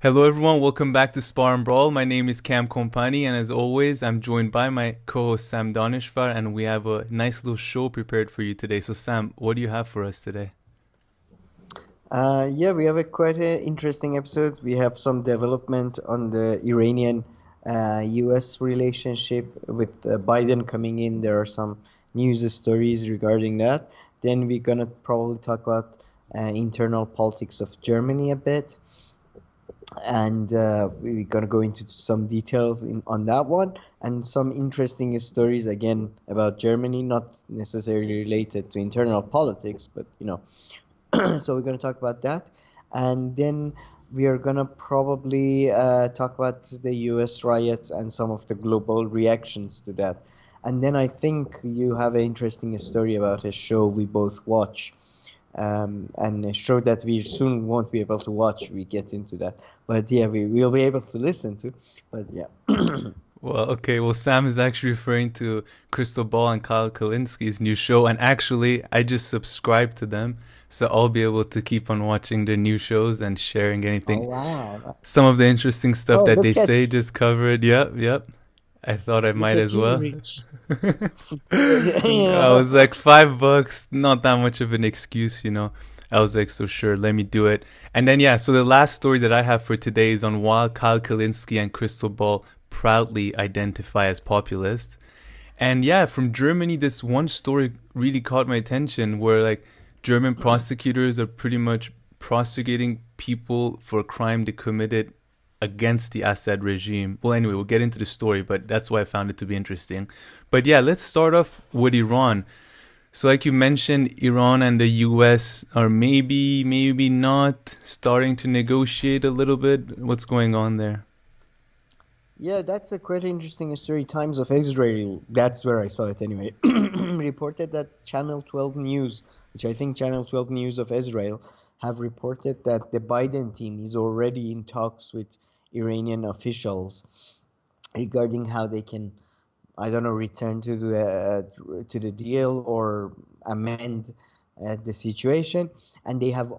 Hello everyone, welcome back to Spar and Brawl. My name is Kam Kompani, and as always, I'm joined by my co-host Sam Danishvar, and we have a nice little show prepared for you today. So Sam, what do you have for us today? Yeah, we have a quite a interesting episode. We have some development on the Iranian US relationship with Biden coming in. There are some news stories regarding that. Then we're gonna probably talk about internal politics of Germany a bit, and we're gonna go into some details on that one and some interesting stories again about Germany, not necessarily related to internal politics, but so we're going to talk about that, and then we are going to probably talk about the US riots and some of the global reactions to that. And then I think you have an interesting story about a show we both watch, and a show that we soon won't be able to watch. We get into that, but yeah, we will be able to listen to. But yeah. Well, Sam is actually referring to Krystal and Kyle Kulinski's new show, and actually, I just subscribed to them, so I'll be able to keep on watching their new shows and sharing Oh anything. wow. Some of the interesting stuff Oh, that they look at say just covered. Yep, yep. I thought I look might at as you, well. Rich. I was like $5, not that much of an excuse. I was like, so sure, let me do it. And then yeah, so the last story that I have for today is on why Kyle Kalinski and Krystal proudly identify as populists. And yeah, from Germany, this one story really caught my attention where like German prosecutors are pretty much prosecuting people for a crime they committed against the Assad regime. Well, anyway, we'll get into the story, but that's why I found it to be interesting. But yeah, let's start off with Iran. So, like you mentioned, Iran and the US are maybe not starting to negotiate a little bit. What's going on there? Yeah, that's a quite interesting story. Times of Israel, that's where I saw it anyway, reported that Channel 12 News, which I think Channel 12 News of Israel, have reported that the Biden team is already in talks with Iranian officials regarding how they can, I don't know, return to the deal or amend the situation. And they have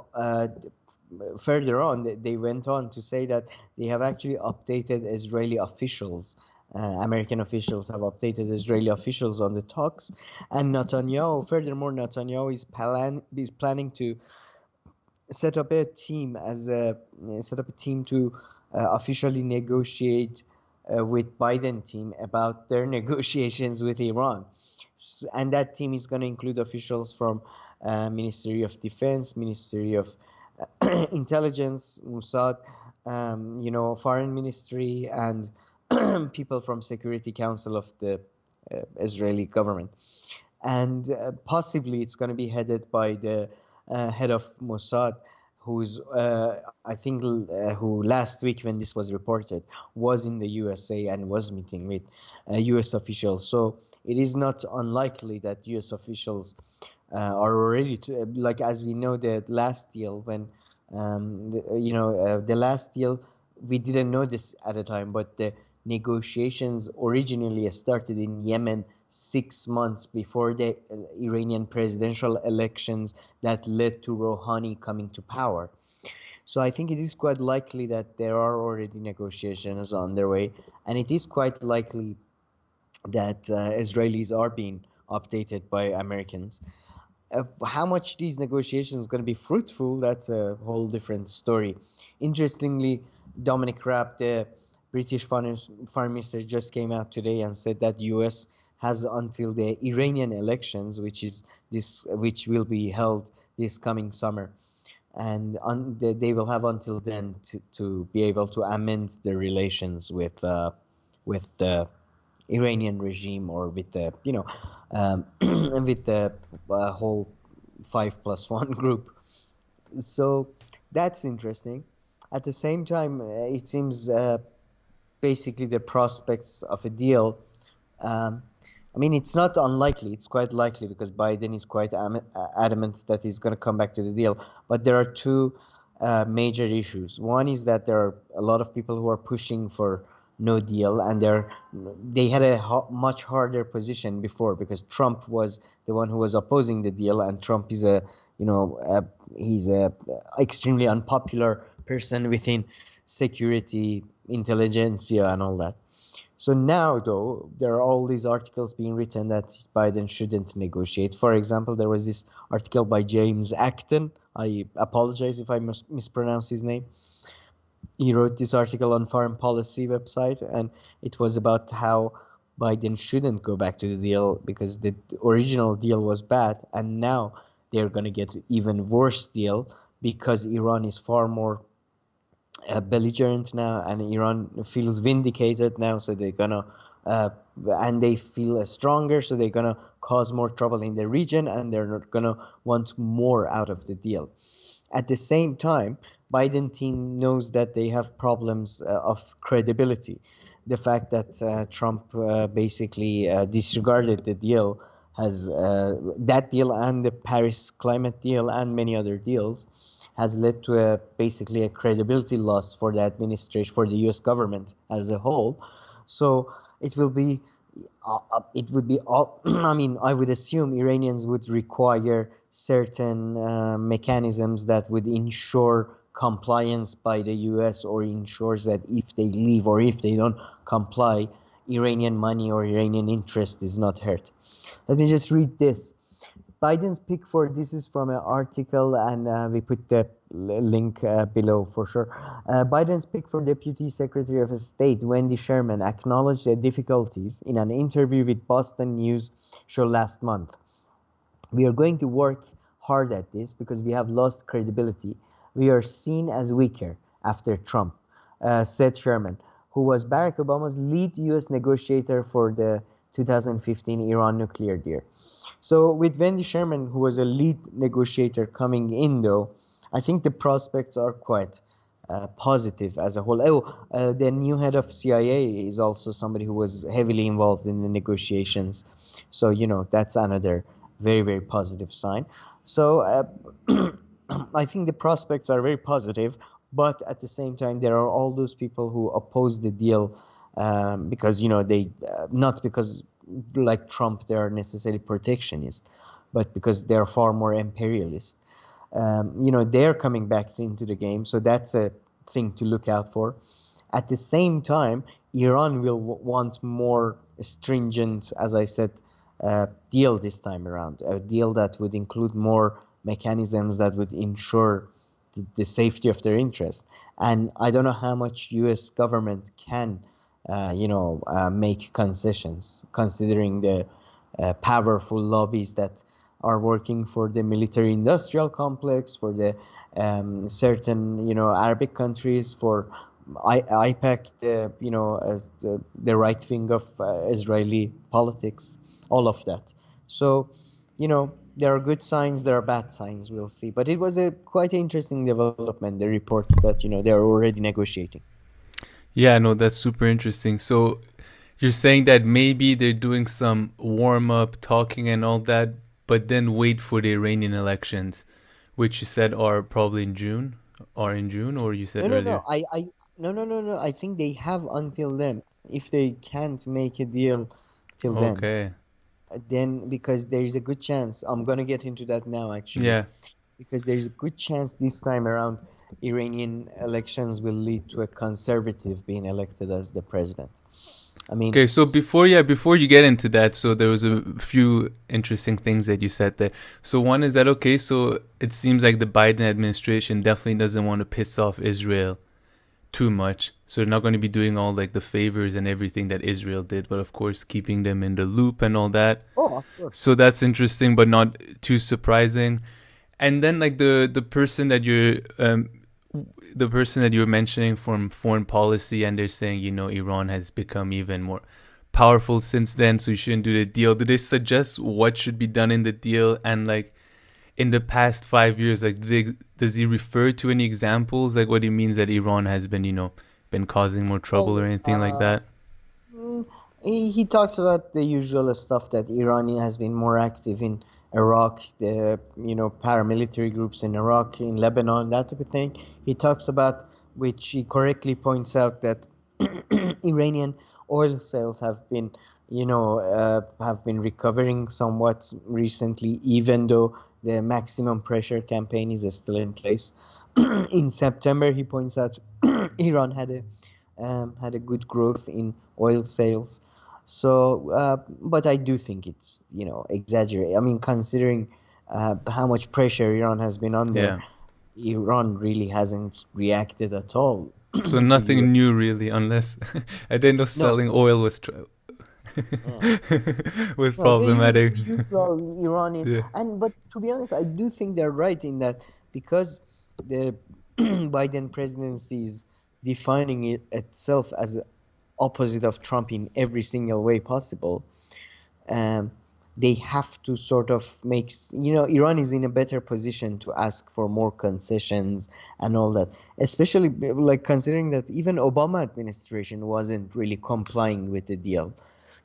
further on, they went on to say that they have actually updated Israeli officials. American officials have updated Israeli officials on the talks, and Netanyahu is planning to set up a team to officially negotiate with Biden team about their negotiations with Iran, and that team is going to include officials from Ministry of Defense, Ministry of Intelligence, Mossad, Foreign Ministry, and people from Security Council of the Israeli government. And possibly it's going to be headed by the head of Mossad, who's I think who last week when this was reported was in the USA and was meeting with US officials. So it is not unlikely that US officials are already like, as we know, the last deal when the last deal, we didn't know this at the time, but the negotiations originally started in Yemen 6 months before the Iranian presidential elections that led to Rouhani coming to power. So I think it is quite likely that there are already negotiations on their way, and it is quite likely that Israelis are being updated by Americans. How much these negotiations are going to be fruitful, that's a whole different story. Interestingly, Dominic Raab, the British foreign minister, just came out today and said that US has until the Iranian elections, which will be held this coming summer, and they will have until then to be able to amend their relations with the Iranian regime, or with the with the whole 5+1 group. So that's interesting. At the same time, it seems basically the prospects of a deal. Um, I mean, it's not unlikely. It's quite likely because Biden is quite adamant that he's going to come back to the deal. But there are two major issues. One is that there are a lot of people who are pushing for no deal, and they had a much harder position before because Trump was the one who was opposing the deal, and Trump is he's a extremely unpopular person within security, intelligentsia, and all that. So now, though, there are all these articles being written that Biden shouldn't negotiate. For example, there was this article by James Acton. I apologize if I mispronounce his name. He wrote this article on Foreign Policy website, and it was about how Biden shouldn't go back to the deal because the original deal was bad, and now they're going to get even worse deal because Iran is far more belligerent now, and Iran feels vindicated now, so they're gonna and they feel stronger, so they're gonna cause more trouble in the region, and they're not gonna want more out of the deal. At the same time, Biden team knows that they have problems of credibility. The fact that Trump basically disregarded the deal has that deal and the Paris climate deal and many other deals has led to basically a credibility loss for the administration, for the U.S. government as a whole. So it would be, I mean, I would assume Iranians would require certain mechanisms that would ensure compliance by the US, or ensures that if they leave or if they don't comply, Iranian money or Iranian interest is not hurt. Let me just read this. Biden's pick for this is from an article, and we put the link below for sure. Biden's pick for Deputy Secretary of State Wendy Sherman acknowledged the difficulties in an interview with Boston News show last month. We are going to work hard at this because we have lost credibility. We are seen as weaker after Trump, said Sherman, who was Barack Obama's lead U.S. negotiator for the 2015 Iran nuclear deal. So with Wendy Sherman, who was a lead negotiator coming in, though, I think the prospects are quite positive as a whole. The new head of CIA is also somebody who was heavily involved in the negotiations. So, that's another very, very positive sign. So I think the prospects are very positive, but at the same time, there are all those people who oppose the deal because, they not because like Trump, they are necessarily protectionist, but because they're far more imperialist. They're coming back into the game, so that's a thing to look out for. At the same time, Iran will want more stringent, as I said, deal this time around, a deal that would include more mechanisms that would ensure the safety of their interest. And I don't know how much U.S. government can make concessions, considering the powerful lobbies that are working for the military-industrial complex, for the certain, Arabic countries, for IPAC, as the right wing of Israeli politics, all of that. So, there are good signs, there are bad signs, we'll see. But it was a quite interesting development, the report that, they are already negotiating. Yeah, no, that's super interesting. So you're saying that maybe they're doing some warm up talking and all that, but then wait for the Iranian elections, which you said are probably in June, or you said earlier. No. I think they have until then. If they can't make a deal till Okay. then because there's a good chance, I'm gonna get into that now actually. Yeah. Because there's a good chance this time around Iranian elections will lead to a conservative being elected as the president. I mean, okay, so before you get into that, so there was a few interesting things that you said there. So one is that, okay, so it seems like the Biden administration definitely doesn't want to piss off Israel too much. So they're not going to be doing all like the favors and everything that Israel did, but of course keeping them in the loop and all that. Oh, of course. So that's interesting, but not too surprising. And then like the person that you're mentioning from foreign policy, and they're saying, Iran has become even more powerful since then, so you shouldn't do the deal. Do they suggest what should be done in the deal? And like in the past 5 years, like does he refer to any examples, like what he means that Iran has been, been causing more trouble or anything like that? He talks about the usual stuff that Iran has been more active in Iraq, the paramilitary groups in Iraq, in Lebanon, that type of thing. He talks about, which he correctly points out, that Iranian oil sales have been recovering somewhat recently, even though the maximum pressure campaign is still in place. In September, he points out Iran had a good growth in oil sales. So, but I do think it's, exaggerated. I mean, considering how much pressure Iran has been under, Yeah. Iran really hasn't reacted at all So to nothing US. new really, unless I didn't know No, selling oil was yeah. was No, the problematic. usual Iranian, Yeah. and but to be honest, I do think they're right in that because the Biden presidency is defining itself as opposite of Trump in every single way possible. Um, they have to sort of Iran is in a better position to ask for more concessions and all that, especially like considering that even Obama administration wasn't really complying with the deal.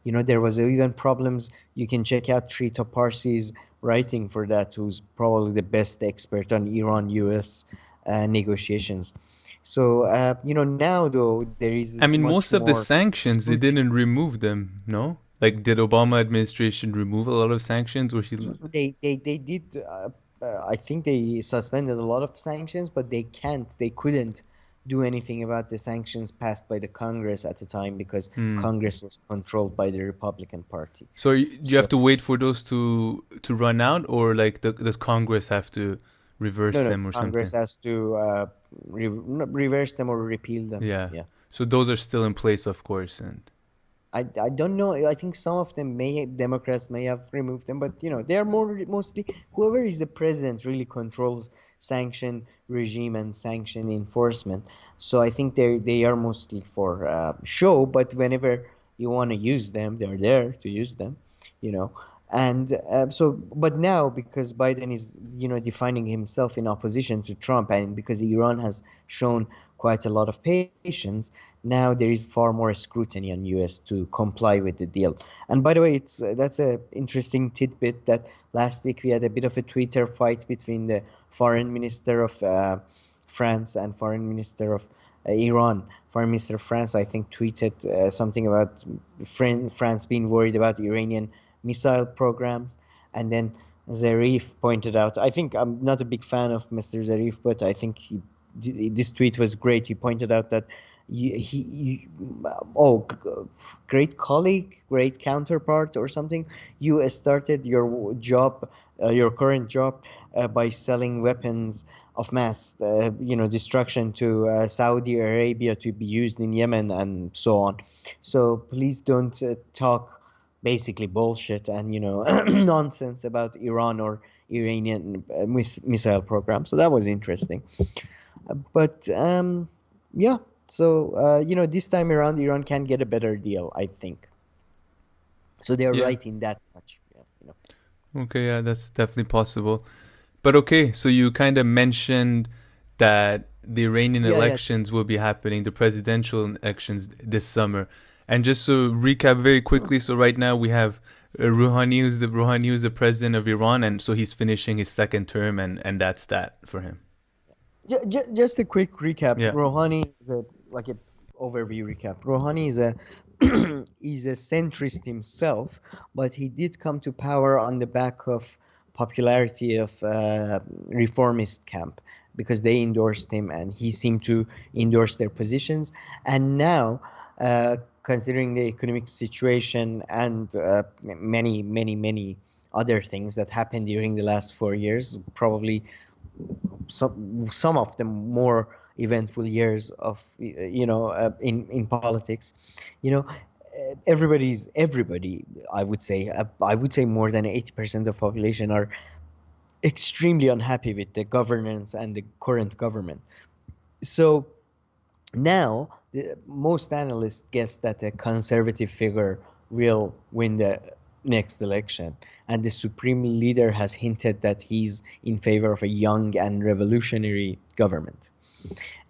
There was even problems. You can check out Trita Parsi's writing for that, who's probably the best expert on Iran-US negotiations. So, now though there is I mean, much most of the more sanctions they scrutiny. didn't remove them. No, like did Obama administration remove a lot of sanctions, or he? They did. I think they suspended a lot of sanctions, but they couldn't do anything about the sanctions passed by the Congress at the time because Hmm. Congress was controlled by the Republican Party. So you have So to wait for those to run out, or like does Congress have to reverse no, them or Congress something? has to reverse them or repeal them. Yeah. Yeah. So those are still in place, of course, and I don't know. I think some of them Democrats may have removed them, but they are mostly whoever is the president really controls sanction regime and sanction enforcement. So I think they are mostly for show, but whenever you want to use them, they're there to use them, you know. And but now because Biden is, defining himself in opposition to Trump, and because Iran has shown quite a lot of patience, now there is far more scrutiny on US to comply with the deal. And by the way, it's that's a interesting tidbit that last week we had a bit of a Twitter fight between the foreign minister of France and foreign minister of Iran. Foreign minister of France, I think, tweeted something about France being worried about Iranian missile programs, and then Zarif pointed out. I think I'm not a big fan of Mr. Zarif, but I think this tweet was great. He pointed out that oh, great colleague, great counterpart, or something. You started your job, your current job, by selling weapons of mass, destruction to Saudi Arabia to be used in Yemen and so on. So please don't talk basically bullshit and nonsense about Iran or Iranian missile program. So that was interesting. But yeah, so this time around, Iran can get a better deal, I think. So they're yeah. right in that much. Yeah, Okay, yeah, that's definitely possible. But okay, so you kind of mentioned that the Iranian yeah, yeah. elections will be happening, the presidential elections this summer. And just to recap very quickly, so right now we have Rouhani, who's the president of Iran, and so he's finishing his second term, and that's that for him. Just a quick recap. Yeah. Rouhani is like a overview recap. Rouhani is a is a centrist himself, but he did come to power on the back of popularity of reformist camp because they endorsed him and he seemed to endorse their positions. And now, considering the economic situation and many other things that happened during the last 4 years, probably some of the more eventful years of in politics, everybody, I would say more than 80% of population are extremely unhappy with the governance and the current government. So now most analysts guess that a conservative figure will win the next election, and the supreme leader has hinted that he's in favor of a young and revolutionary government.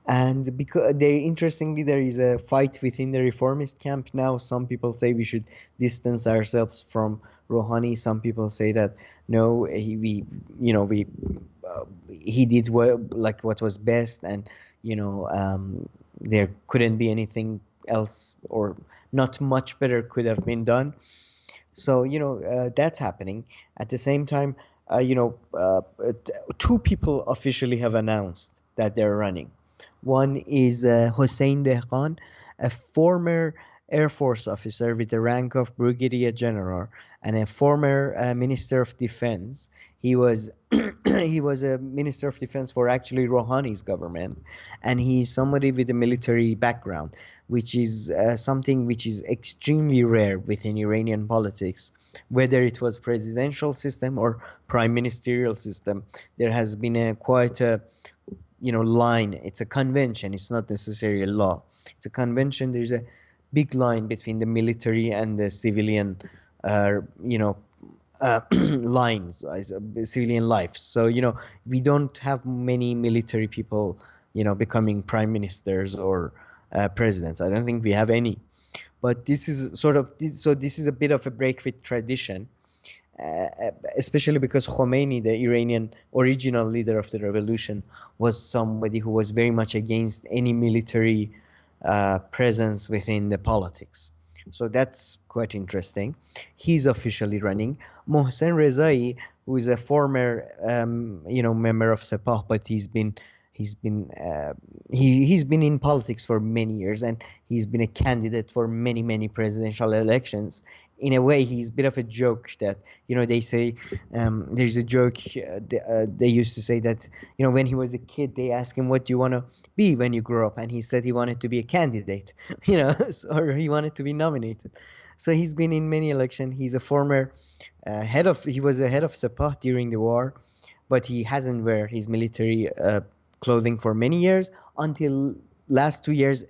And because interestingly, there is a fight within the reformist camp now. Some people say we should distance ourselves from Rouhani. Some people say that no, he did what was best, and there couldn't be anything else, or not much better could have been done. So that's happening. At the same time, two people officially have announced that they're running. One is Hossein Dehqan, a former Air Force officer with the rank of Brigadier General and a former Minister of Defense. He was he was a Minister of Defense for actually Rouhani's government, and he's somebody with a military background, which is something which is extremely rare within Iranian politics. Whether it was presidential system or prime ministerial system, there has been a quite a line. It's a convention. It's not necessarily a law. It's a convention. There's a big line between the military and the civilian, uh, you know, lines, civilian lives. So we don't have many military people, becoming prime ministers or presidents. I don't think we have any. But this is so this is a bit of a break with tradition, uh, especially because Khomeini, the Iranian original leader of the revolution, was somebody who was very much against any military presence within the politics. So that's quite interesting. He's officially running. Mohsen Rezai, who is a former, member of Sepah, but he's been in politics for many years, and he's been a candidate for many presidential elections. In a way, he's a bit of a joke that they say, there's a joke, they used to say that when he was a kid they asked him, what do you want to be when you grow up, and he said he wanted to be a candidate, or he wanted to be nominated. So he's been in many elections. He's a former he was a head of Sepah during the war, but he hasn't wear his military clothing for many years until last 2 years.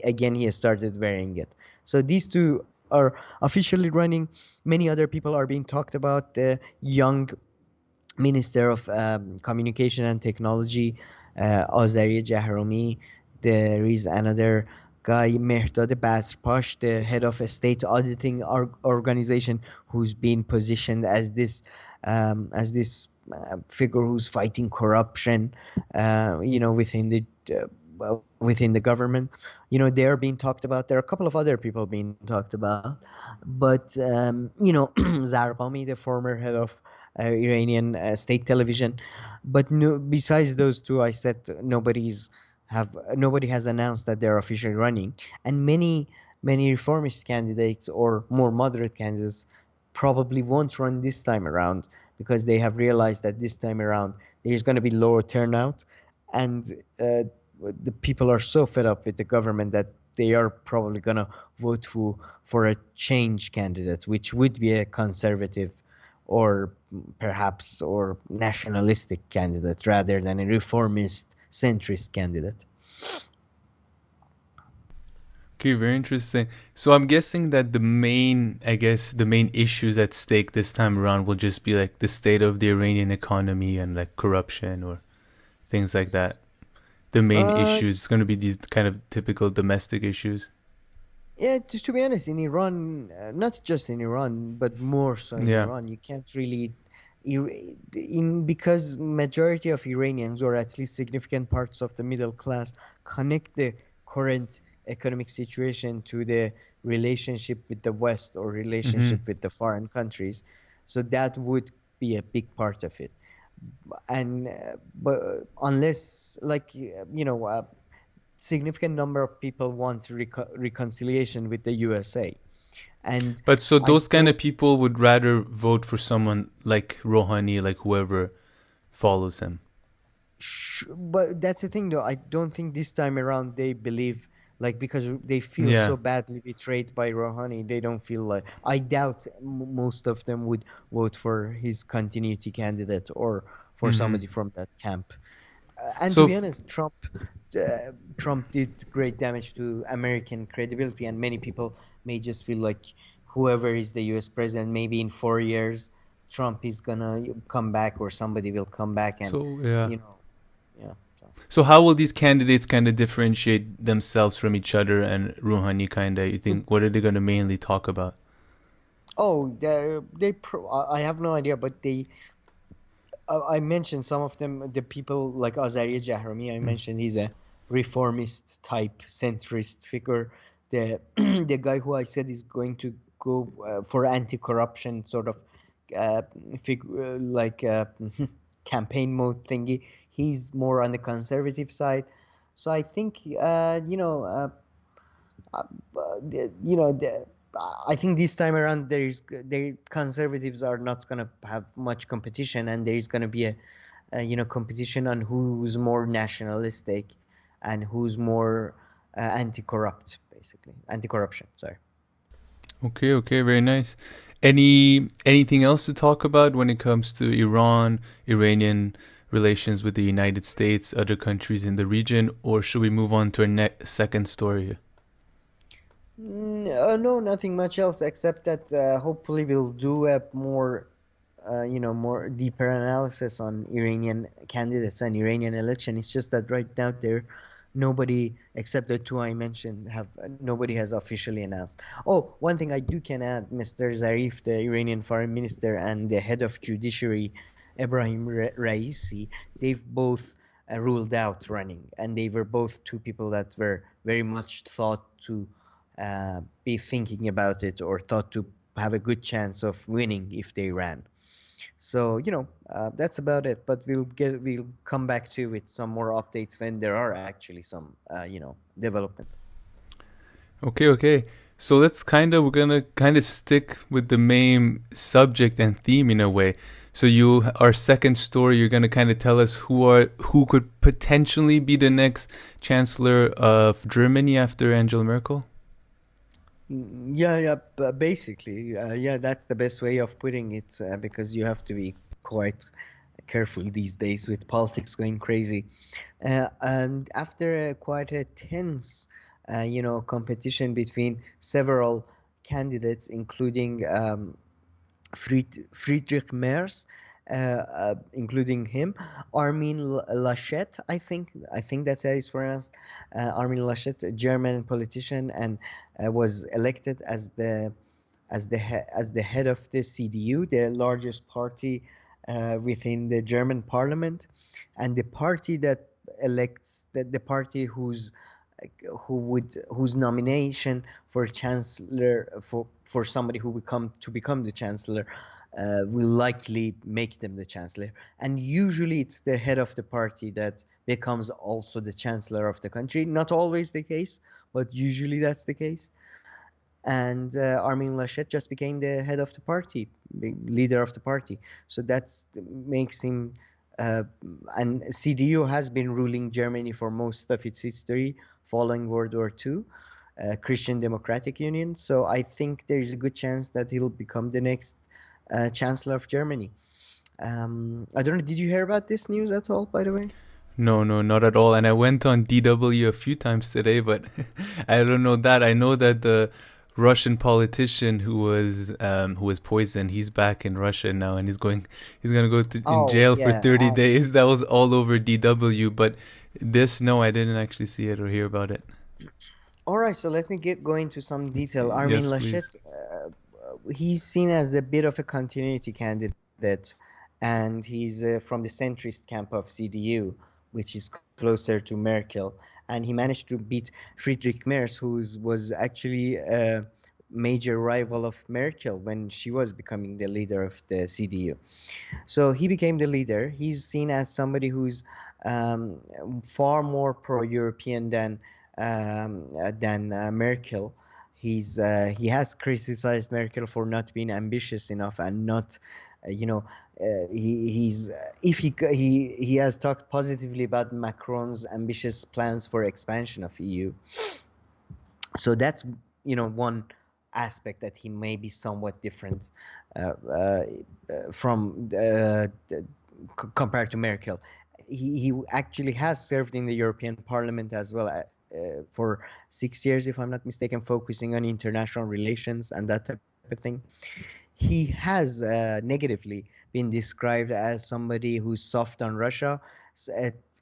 Again, he has started wearing it. So these two are officially running. Many other people are being talked about. The young Minister of Communication and Technology, Azari Jahromi. There is another guy, Mehdad Basrpash, the head of a state auditing organization, who's been positioned as this figure who's fighting corruption, within the government. They are being talked about. There are a couple of other people being talked about, but Zarqami, the former head of Iranian state television. But no, besides those two, I said nobody has announced that they're officially running, and many reformist candidates or more moderate candidates probably won't run this time around because they have realized that this time around there's going to be lower turnout, and the people are so fed up with the government that they are probably going to vote for a change candidate, which would be a conservative or perhaps or nationalistic candidate rather than a reformist centrist candidate. Okay, very interesting. So I'm guessing that the main issues at stake this time around will just be like the state of the Iranian economy and like corruption or things like that. The main Uh, issues is going to be these kind of typical domestic issues. yeah, to be honest, in Iran, not just in Iran, but more so in Yeah. Iran, you can't really, because majority of Iranians, or at least significant parts of the middle class, connect the current economic situation to the relationship with the West or Mm-hmm. relationship with the foreign countries. So that would be a big part of it. And but unless, like, significant number of people want reconciliation with the USA, and But so I those kind don't. of people would rather vote for someone like Rouhani, like whoever follows him. But that's the thing, though. I don't think this time around they believe, like, because they feel Yeah. so badly betrayed by Rouhani. They don't feel like. I doubt most of them would vote for his continuity candidate or for Mm-hmm. somebody from that camp. And to So be honest, Trump did great damage to American credibility, and many people may just feel like whoever is the U.S. president, maybe in 4 years, Trump is gonna come back, or somebody will come back, and so yeah. you know, yeah. So. So how will these candidates kind of differentiate themselves from each other and Rouhani kind of? You think what are they going to mainly talk about? Oh, I have no idea, but I mentioned some of them, the people like Azariya Jahromi. I Mm. mentioned he's a reformist type centrist figure. The the guy who I said is going to go for anti-corruption sort of uh, like campaign mode thingy. He's more on the conservative side. So I think uh, I think this time around the conservatives are not going to have much competition, and there is going to be a competition on who's more nationalistic and who's more anti-corrupt, basically anti-corruption. Sorry. Okay, okay, very nice. Anything else to talk about when it comes to Iran, Iranian relations with the United States, other countries in the region, or should we move on to our second story? No, nothing much else except that hopefully we'll do a more deeper analysis on Iranian candidates and Iranian election. It's just that right now nobody except the two I mentioned have nobody has officially announced. Oh, one thing I do can add, Mr. Zarif, the Iranian foreign minister, and the head of judiciary, Ebrahim Raisi, they've both ruled out running, and they were both two people that were very much thought to be thinking about it or thought to have a good chance of winning if they ran. So, that's about it. But we'll come back to with some more updates when there are actually some, developments. Okay, okay. So we're gonna kind of stick with the main subject and theme in a way. So our second story, you're gonna kind of tell us who could potentially be the next chancellor of Germany after Angela Merkel. Yeah, yeah, basically, yeah, that's the best way of putting it, because you have to be quite careful these days with politics going crazy. And after quite a tense, competition between several candidates, including Friedrich Merz, including him, Armin Laschet, I think that's how it's pronounced. Armin Laschet, a German politician, and was elected as the head of the CDU, the largest party within the German parliament, and the party that elects the party whose nomination for chancellor for somebody who become the chancellor will likely make them the chancellor. And usually it's the head of the party that becomes also the chancellor of the country. Not always the case, but usually that's the case. And Armin Laschet just became the head of the party, leader of the party. So that's makes him. Uh, and CDU has been ruling Germany for most of its history following World War II, Christian Democratic Union. So I think there is a good chance that he'll become the next Chancellor of Germany. I don't know. Did you hear about this news at all, by the way? No, no, not at all. And I went on DW a few times today, but I don't know that. I know that the Russian politician who was poisoned, he's back in Russia now, and he's gonna go in Oh, jail for yeah. 30 days. That was all over DW. But this, no, I didn't actually see it or hear about it. All right, so let me go into some detail. Armin Yes, Laschet, please. he's seen as a bit of a continuity candidate, and he's from the centrist camp of CDU, which is closer to Merkel. And he managed to beat Friedrich Merz, who was actually a major rival of Merkel when she was becoming the leader of the CDU. So he became the leader. He's seen as somebody who's um, far more pro-European than Merkel. He has criticized Merkel for not being ambitious enough and not, you know, he's if he has talked positively about Macron's ambitious plans for expansion of EU. So that's one aspect that he may be somewhat different from compared to Merkel. He actually has served in the European Parliament as well for 6 years, if I'm not mistaken, focusing on international relations and that type of thing. He has negatively been described as somebody who's soft on Russia.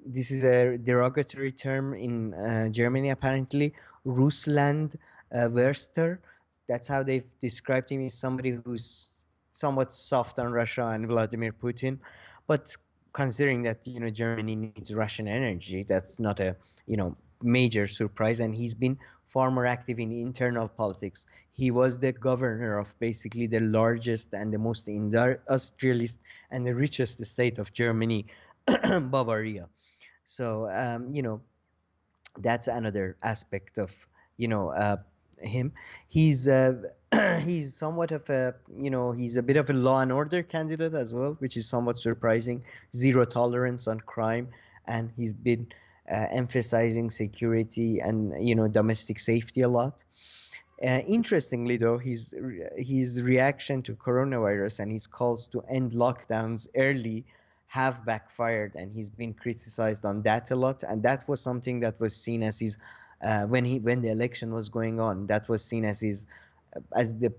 This is a derogatory term in Germany, apparently. Russland Verster. That's how they've described him. As somebody who's somewhat soft on Russia and Vladimir Putin. But considering that Germany needs Russian energy, that's not a major surprise. And he's been far more active in internal politics. He was the governor of basically the largest and the most industrialist and the richest state of Germany, Bavaria. So That's another aspect of you know uh, him. He's he's somewhat of a he's a bit of a law and order candidate as well, which is somewhat surprising. Zero tolerance on crime, and he's been emphasizing security and domestic safety a lot. Interestingly, though, his reaction to coronavirus and his calls to end lockdowns early have backfired, and he's been criticized on that a lot. And that was something that was seen as his when the election was going on. That was seen as his as the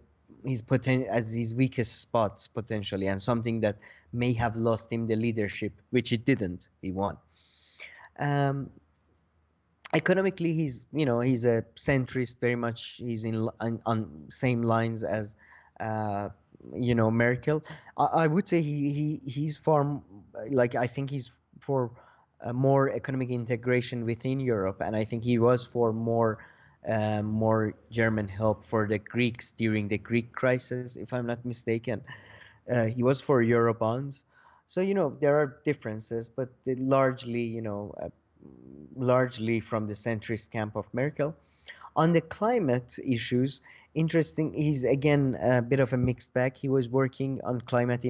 as his weakest spots potentially, and something that may have lost him the leadership, which it didn't. He won. Um, Economically, he's a centrist, very much. He's on same lines as uh, Merkel. I would say he's far like I think he's for more economic integration within Europe, and I think he was for more German help for the Greeks during the Greek crisis, if I'm not mistaken. He was for Eurobonds. So there are differences, but largely largely from the centrist camp of Merkel. On the climate issues, interesting. He's again a bit of a mixed bag. He was working on climate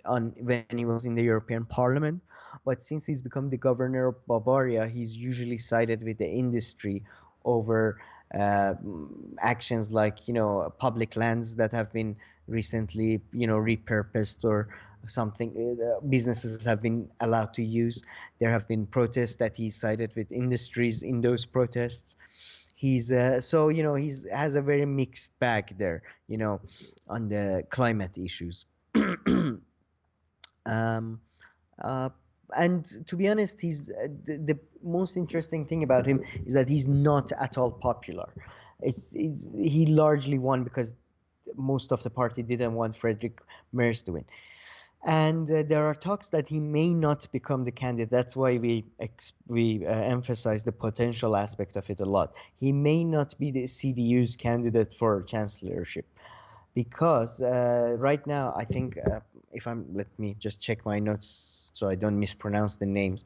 on when he was in the European Parliament, but since he's become the governor of Bavaria, he's usually sided with the industry over actions like public lands that have been recently repurposed or something businesses have been allowed to use. There have been protests that he sided with industries in those protests. He's so he's has a very mixed bag there, on the climate issues. um, uh, and to be honest, the most interesting thing about him is that he's not at all popular. He largely won because most of the party didn't want Frederick Merz to win. And there are talks that he may not become the candidate. That's why we emphasize the potential aspect of it a lot. He may not be the CDU's candidate for chancellorship because right now I think if I'm let me just check my notes so I don't mispronounce the names.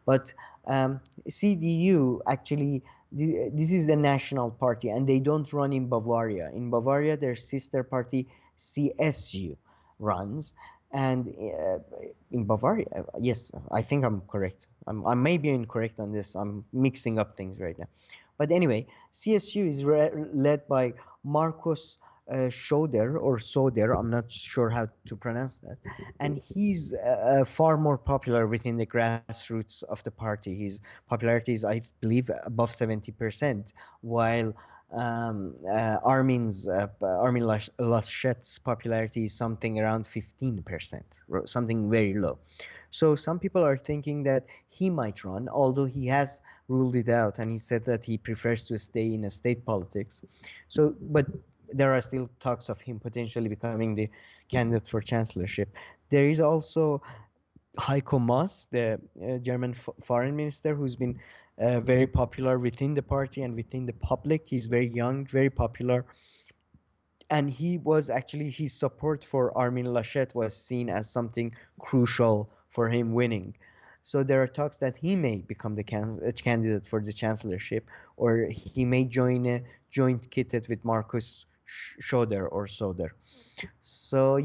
But CDU actually this is the national party, and they don't run in Bavaria. In Bavaria, their sister party CSU runs, and in Bavaria, yes, I think I'm correct. I may be incorrect on this. I'm mixing up things right now. But anyway, CSU is led by Marcos Schoder or Soder. I'm not sure how to pronounce that. And he's far more popular within the grassroots of the party. His popularity is, I believe, above 70%, while Armin Laschet's popularity is something around 15%, something very low. So some people are thinking that he might run, although he has ruled it out, and he said that he prefers to stay in a state politics. So, but there are still talks of him potentially becoming the candidate for chancellorship. There is also Heiko Maas, the German foreign minister, who's been very popular within the party and within the public. He's very young, very popular. And he was actually, his support for Armin Laschet was seen as something crucial for him winning. So there are talks that he may become the candidate for the chancellorship, or he may join a joint kitted with Markus Schoder or Soder. So,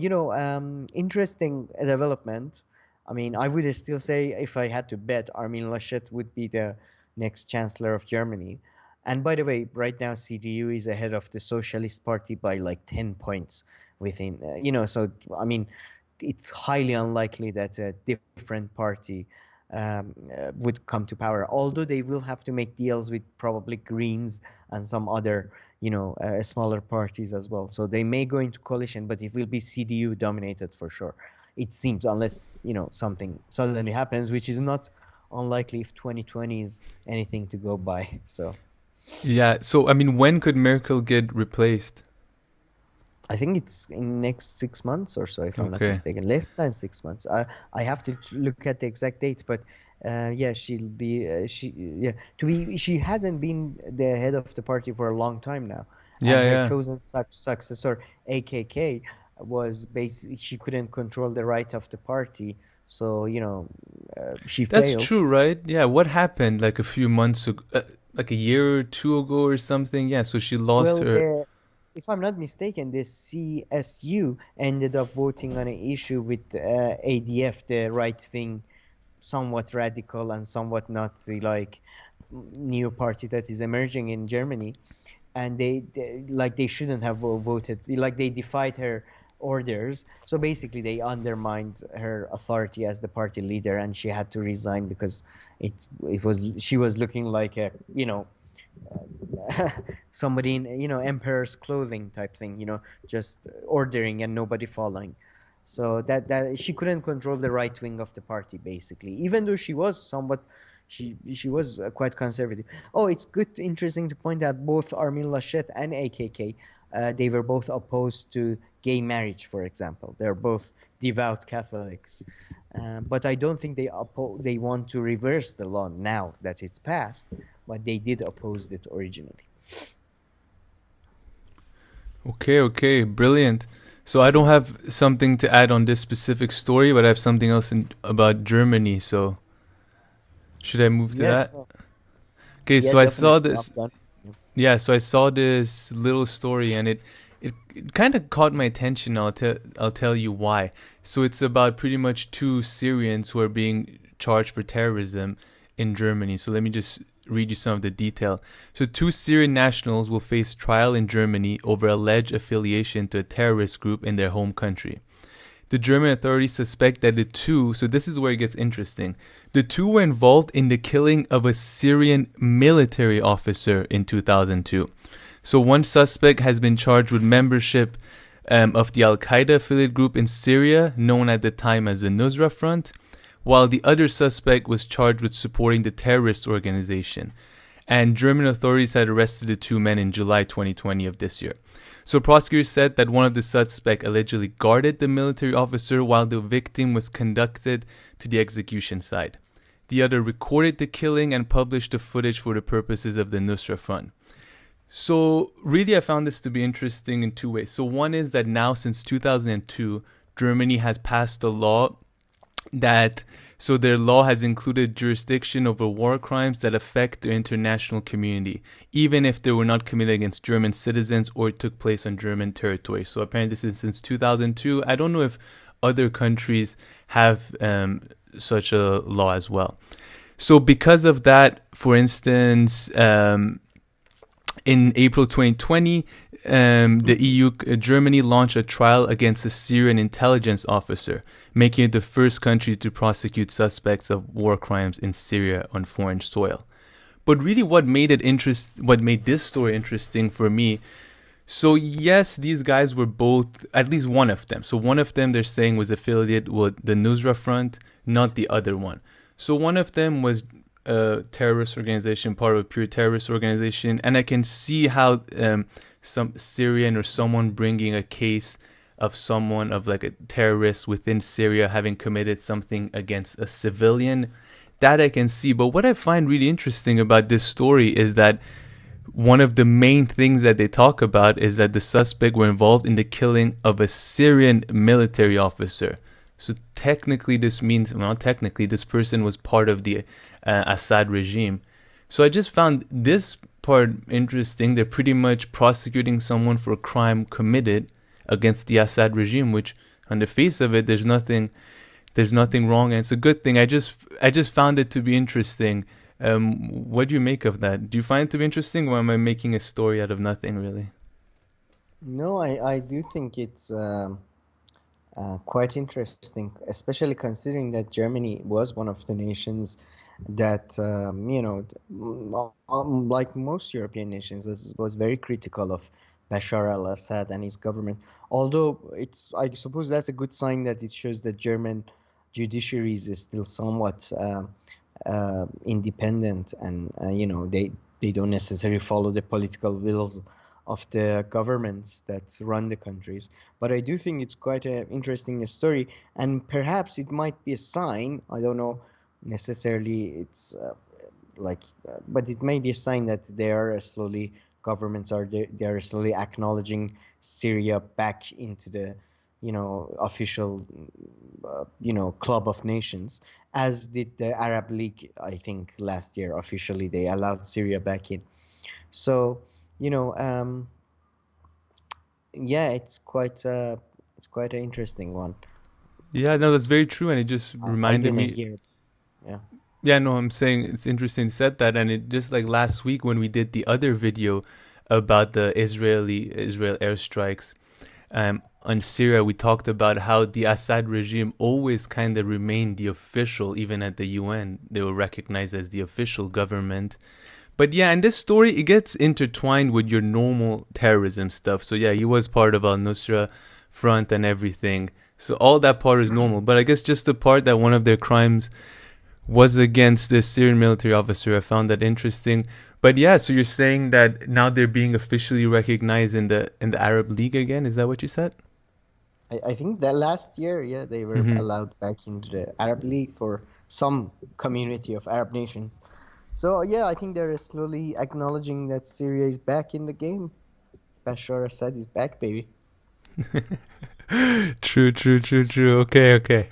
interesting development. I mean, I would still say if I had to bet, Armin Laschet would be the next chancellor of Germany. And by the way, right now CDU is ahead of the Socialist Party by like 10 points within, so I mean, it's highly unlikely that a different party would come to power, although they will have to make deals with probably Greens and some other, smaller parties as well. So they may go into coalition, but it will be CDU dominated for sure. It seems, unless, something suddenly happens, which is not unlikely if 2020 is anything to go by. So. Yeah. So, I mean, when could Merkel get replaced? I think it's in next 6 months or so, if I'm not mistaken. Less than 6 months. I have to look at the exact date, but yeah, she'll be she hasn't been the head of the party for a long time now. And her chosen successor, AKK, was basically she couldn't control the right of the party, So, she That's failed. true, right? Yeah, what happened like a few months ago, like a year or two ago or something? Yeah, so she lost Well, her. if I'm not mistaken, the CSU ended up voting on an issue with ADF, the right wing, somewhat radical and somewhat Nazi like new party that is emerging in Germany. And they shouldn't have voted, like they defied her orders, so basically they undermined her authority as the party leader, and she had to resign because it was she was looking like a somebody in emperor's clothing type thing, just ordering and nobody following. So that she couldn't control the right wing of the party basically, even though she was somewhat she was quite conservative. Oh, it's interesting to point out both Armin Laschet and AKK, they were both opposed to gay marriage, for example. They're both devout Catholics, but I don't think they want to reverse the law now that it's passed, but they did oppose it originally. Okay, okay, brilliant. So I don't have something to add on this specific story, but I have something else about Germany. So should I move to Yes, that? Okay, yeah, so I saw definitely. I'm this. done. Yeah, so I saw this little story, and it kind of caught my attention. I'll tell you why. So it's about pretty much two Syrians who are being charged for terrorism in Germany. So let me just read you some of the detail. So two Syrian nationals will face trial in Germany over alleged affiliation to a terrorist group in their home country. The German authorities suspect that the two, so this is where it gets interesting, the two were involved in the killing of a Syrian military officer in 2002. So one suspect has been charged with membership of the Al Qaeda affiliate group in Syria, known at the time as the Nusra Front, while the other suspect was charged with supporting the terrorist organization. And German authorities had arrested the two men in July 2020 of this year. So prosecutors said that one of the suspects allegedly guarded the military officer while the victim was conducted to the execution site. The other recorded the killing and published the footage for the purposes of the Nusra Front. So really I found this to be interesting in two ways. So one is that now since 2002, Germany has passed a law that so their law has included jurisdiction over war crimes that affect the international community, even if they were not committed against German citizens or took place on German territory. So apparently this is since 2002. I don't know if other countries have such a law as well. So because of that, for instance, in April 2020, the EU, Germany launched a trial against a Syrian intelligence officer, making it the first country to prosecute suspects of war crimes in Syria on foreign soil. But really, what made this story interesting for me. So yes, these guys were both, at least one of them. So one of them they're saying was affiliated with the Nusra Front, not the other one. So one of them was a terrorist organization, part of a pure terrorist organization, and I can see how some Syrian or someone bringing a case of someone of like a terrorist within Syria having committed something against a civilian, that I can see. But what I find really interesting about this story is that one of the main things that they talk about is that the suspect were involved in the killing of a Syrian military officer. So technically this means, well, not technically, this person was part of the Assad regime. So I just found this part interesting. They're pretty much prosecuting someone for a crime committed against the Assad regime, which on the face of it, there's nothing wrong, and it's a good thing. I just found it to be interesting. What do you make of that? Do you find it to be interesting, or am I making a story out of nothing, really? No, I do think it's quite interesting, especially considering that Germany was one of the nations that, like most European nations, was very critical of Bashar al-Assad and his government. Although I suppose that's a good sign that it shows that German judiciaries is still somewhat independent, and they don't necessarily follow the political wills of the governments that run the countries. But I do think it's quite an interesting story, and perhaps it might be a sign. I don't know necessarily. It's but it may be a sign that they are slowly, governments are they are slowly acknowledging Syria back into the official, club of nations, as did the Arab League. I think last year officially they allowed Syria back in. So, you know, yeah, it's quite an interesting one. Yeah, no, that's very true, and it just I reminded didn't me. hear. Yeah. Yeah, no, I'm saying it's interesting you said that, and it just like last week when we did the other video about the Israel airstrikes on Syria, we talked about how the Assad regime always kind of remained the official, even at the UN, they were recognized as the official government. But yeah, in this story, it gets intertwined with your normal terrorism stuff. So yeah, he was part of Al Nusra Front and everything. So all that part is normal. But I guess just the part that one of their crimes was against this Syrian military officer, I found that interesting. But yeah, so you're saying that now they're being officially recognized in the Arab League again? Is that what you said? I think that last year, yeah, they were Mm-hmm. allowed back into the Arab League for some community of Arab nations. So yeah, I think they're slowly acknowledging that Syria is back in the game. Bashar Assad is back, baby. True, true, true, true. Okay, okay.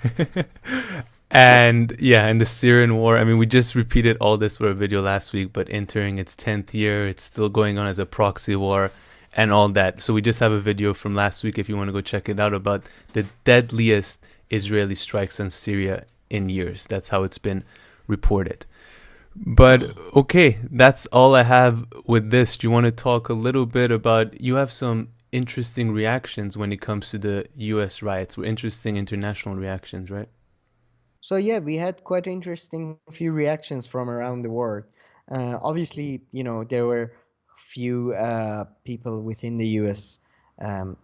And yeah, in the Syrian war, I mean, we just repeated all this for a video last week, but entering its 10th year, it's still going on as a proxy war and all that. So we just have a video from last week if you want to go check it out about the deadliest Israeli strikes on Syria in years. That's how it's been reported. But okay, that's all I have with this. Do you want to talk a little bit about? You have some interesting reactions when it comes to the US riots, interesting international reactions, right? So yeah, we had quite interesting few reactions from around the world. Obviously, there were few people within the U.S. Um,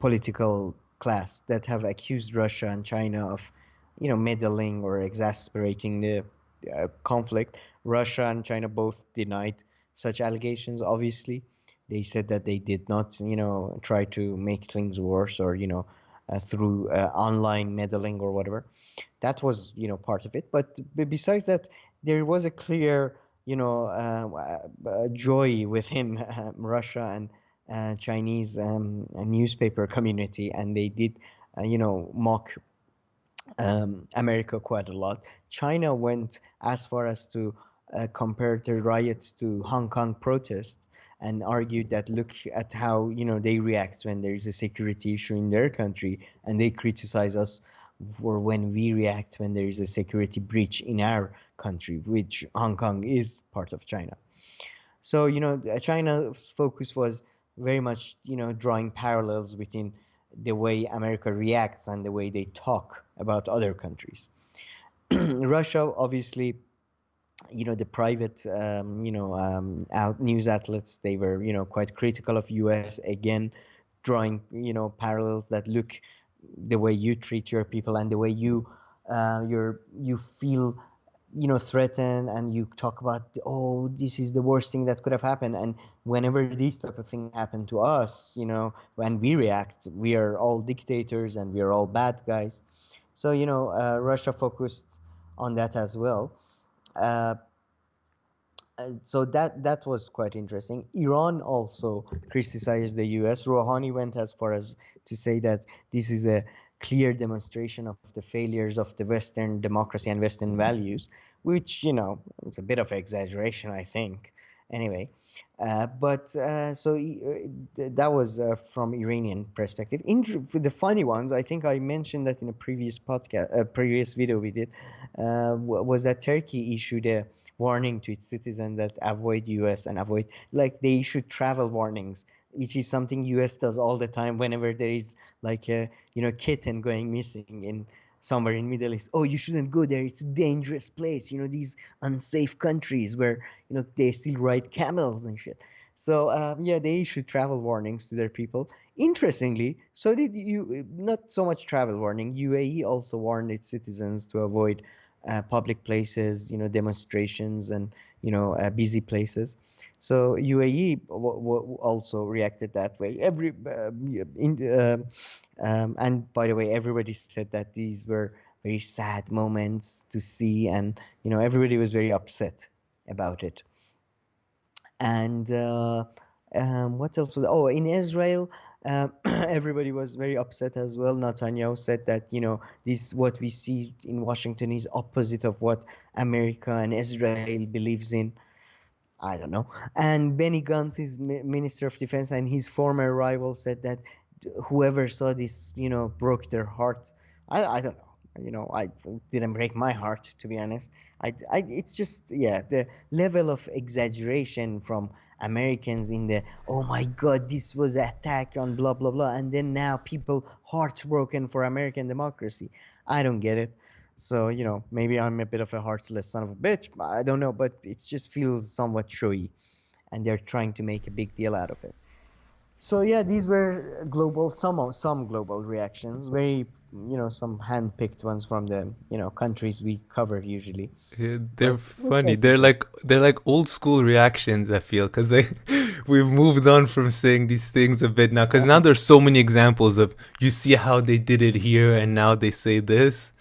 political class that have accused Russia and China of, meddling or exasperating the conflict. Russia and China both denied such allegations. Obviously, they said that they did not, try to make things worse or, through online meddling or whatever. That was, part of it. But besides that, there was a clear, joy within Russia and Chinese newspaper community, and they did, mock America quite a lot. China went as far as to compare the riots to Hong Kong protests and argued that look at how they react when there is a security issue in their country, and they criticize us for when we react when there is a security breach in our country, which Hong Kong is part of China. So, China's focus was very much, drawing parallels within the way America reacts and the way they talk about other countries. Russia, obviously, the private, news outlets, they were, quite critical of US, again, drawing, parallels that look the way you treat your people and the way you feel threatened, and you talk about, oh, this is the worst thing that could have happened, and whenever these type of things happen to us, when we react, we are all dictators and we are all bad guys. So Russia focused on that as well. uh, so that was quite interesting. Iran also criticized the US. Rouhani went as far as to say that this is a clear demonstration of the failures of the Western democracy and Western values, which, it's a bit of exaggeration, I think. Anyway, but so that was from Iranian perspective. The funny ones, I think I mentioned that in a previous podcast, previous video we did, was that Turkey issued a warning to its citizens that avoid US and avoid, like, they issued travel warnings, which is something US does all the time whenever there is like a kitten going missing in somewhere in Middle East. Oh, you shouldn't go there, it's a dangerous place, these unsafe countries where they still ride camels and shit. So yeah, they issued travel warnings to their people. Interestingly, so did you, not so much travel warning, UAE also warned its citizens to avoid public places, demonstrations, and busy places. So UAE also reacted that way. And by the way, everybody said that these were very sad moments to see, and everybody was very upset about it. And what else was? Oh, in Israel. Everybody was very upset as well. Netanyahu said that, this what we see in Washington is opposite of what America and Israel believes in. I don't know. And Benny Gantz, his Minister of Defense, and his former rival said that whoever saw this, broke their heart. I don't know. I didn't break my heart, to be honest. It's just, yeah, the level of exaggeration from Americans in the, oh my God, this was an attack on blah, blah, blah. And then now people heartbroken for American democracy. I don't get it. So, maybe I'm a bit of a heartless son of a bitch. I don't know, but it just feels somewhat showy, and they're trying to make a big deal out of it. So yeah, these were some global reactions, very, some hand-picked ones from the, countries we cover usually. Yeah, they're But it was funny. quite They're interesting. like they're like old school reactions. I feel because they we've moved on from saying these things a bit now. Because now there's so many examples of you see how they did it here, and now they say this.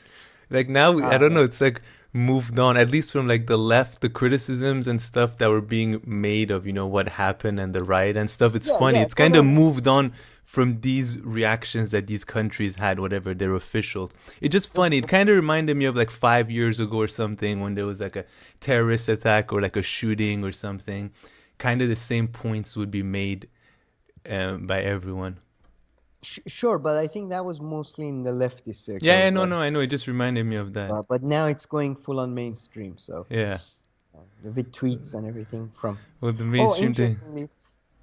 Like now, I don't know. Yeah. It's like moved on, at least from like the left, the criticisms and stuff that were being made of what happened and the riot and stuff. It's Yeah, funny. yeah, It's kind of totally. moved on from these reactions that these countries had, whatever their officials. It's just funny. It kind of reminded me of like 5 years ago or something when there was like a terrorist attack or like a shooting or something. Kind of the same points would be made by everyone. Sure, but I think that was mostly in the leftist Yeah, yeah, circles, no, no, I know. It just reminded me of that. but now it's going full on mainstream. So Yeah. with tweets and everything from. Well, the Oh, mainstream thing. interestingly,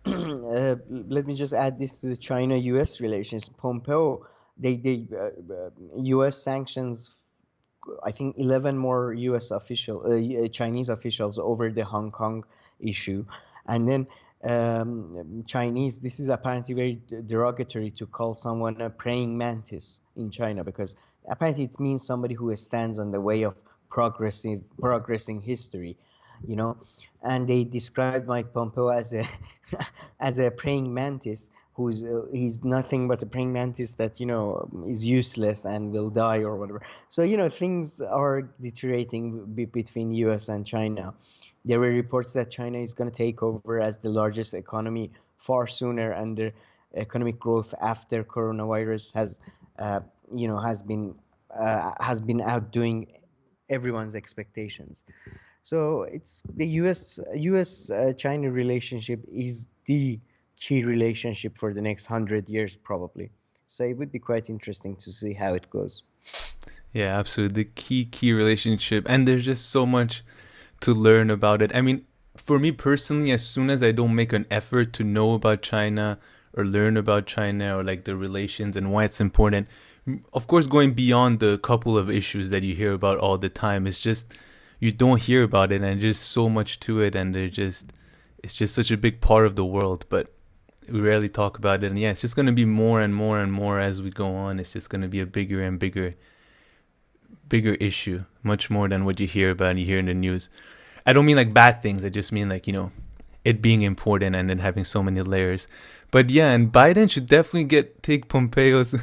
let me just add this to the China-U.S. relations. Pompeo, U.S. sanctions, I think 11 more Chinese officials over the Hong Kong issue, and then Chinese. This is apparently very derogatory to call someone a praying mantis in China, because apparently it means somebody who stands on the way of progressing history, you know. And they described Mike Pompeo as a as a praying mantis who's he's nothing but a praying mantis that is useless and will die or whatever. So things are deteriorating between US and China. There were reports that China is going to take over as the largest economy far sooner, and the economic growth after coronavirus uh, has been outdoing everyone's expectations. So it's the US China relationship is the key relationship for the next 100 years probably. So it would be quite interesting to see how it goes. Yeah, absolutely. The key relationship. And there's just so much to learn about it. I mean, for me personally, as soon as I don't make an effort to know about China or learn about China or like the relations and why it's important, of course, going beyond the couple of issues that you hear about all the time, it's just you don't hear about it, and there's so much to it, and it's just such a big part of the world, but we rarely talk about it. And yeah, it's just going to be more and more and more as we go on. It's just going to be a bigger and bigger issue, much more than what you hear about and you hear in the news. I don't mean like bad things. I just mean like, it being important and then having so many layers. But yeah, and Biden should definitely take Pompeo's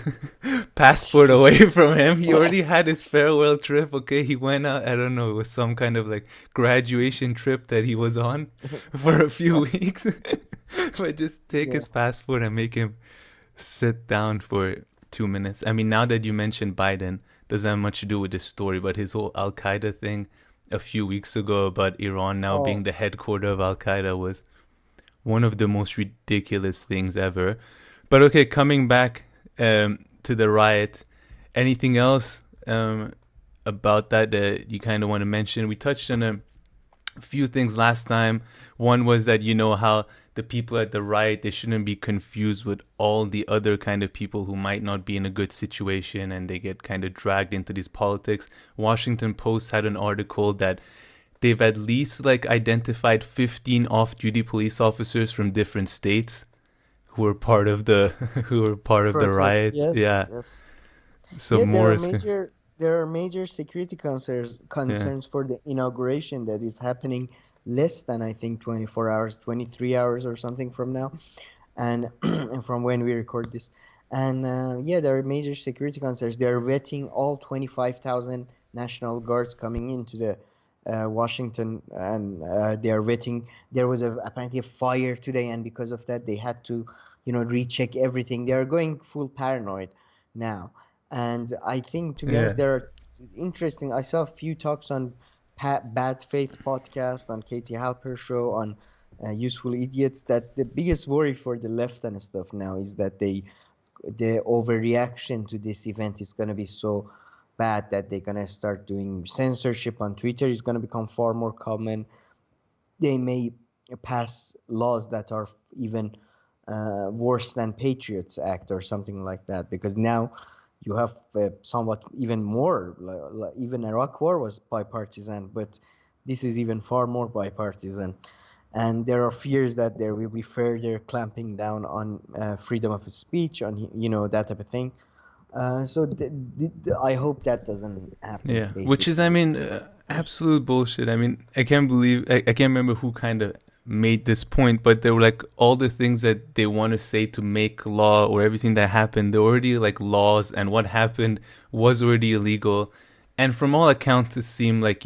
passport away from him. He already had his farewell trip. Okay, he went out. I don't know. It was some kind of like graduation trip that he was on for a few weeks. But just take Yeah. his passport and make him sit down for 2 minutes. I mean, now that you mentioned Biden, doesn't have much to do with this story, but his whole Al Qaeda thing a few weeks ago about Iran now being Oh, the headquarter of Al Qaeda was one of the most ridiculous things ever. But okay, coming back to the riot, anything else about that you kind of want to mention? We touched on a few things last time. One was that how the people at the riot, they shouldn't be confused with all the other kind of people who might not be in a good situation and they get kind of dragged into these politics. Washington Post had an article that they've at least like identified 15 off-duty police officers from different states who were part of the who were part of the protest. riot. Yes, Yeah. yes. So Yeah, more is there are major security yeah. concerns for the inauguration that is happening less than, I think, 24 hours, 23 hours or something from now, and from when we record this. And yeah, there are major security concerns. They are vetting all 25,000 National Guards coming into the Washington, and they are waiting. There was apparently a fire today, and because of that, they had to, recheck everything. They are going full paranoid now, and I think, to be honest, Yeah. there are interesting. I saw a few talks on Bad Faith podcast, on Katie Halper show, on Useful Idiots. That the biggest worry for the left and stuff now is that the overreaction to this event is going to be so bad that they're going to start doing censorship on Twitter is going to become far more common. They may pass laws that are even worse than Patriots Act or something like that, because now you have somewhat even more, even Iraq war was bipartisan, but this is even far more bipartisan. And there are fears that there will be further clamping down on freedom of speech, on that type of thing. So I hope that doesn't happen, Yeah, which is, I basically. mean, absolute bullshit. I mean, I can't believe, I can't remember who kind of made this point, but they were like, all the things that they want to say to make law, or everything that happened, they're already like laws, and what happened was already illegal. And from all accounts, it seemed like,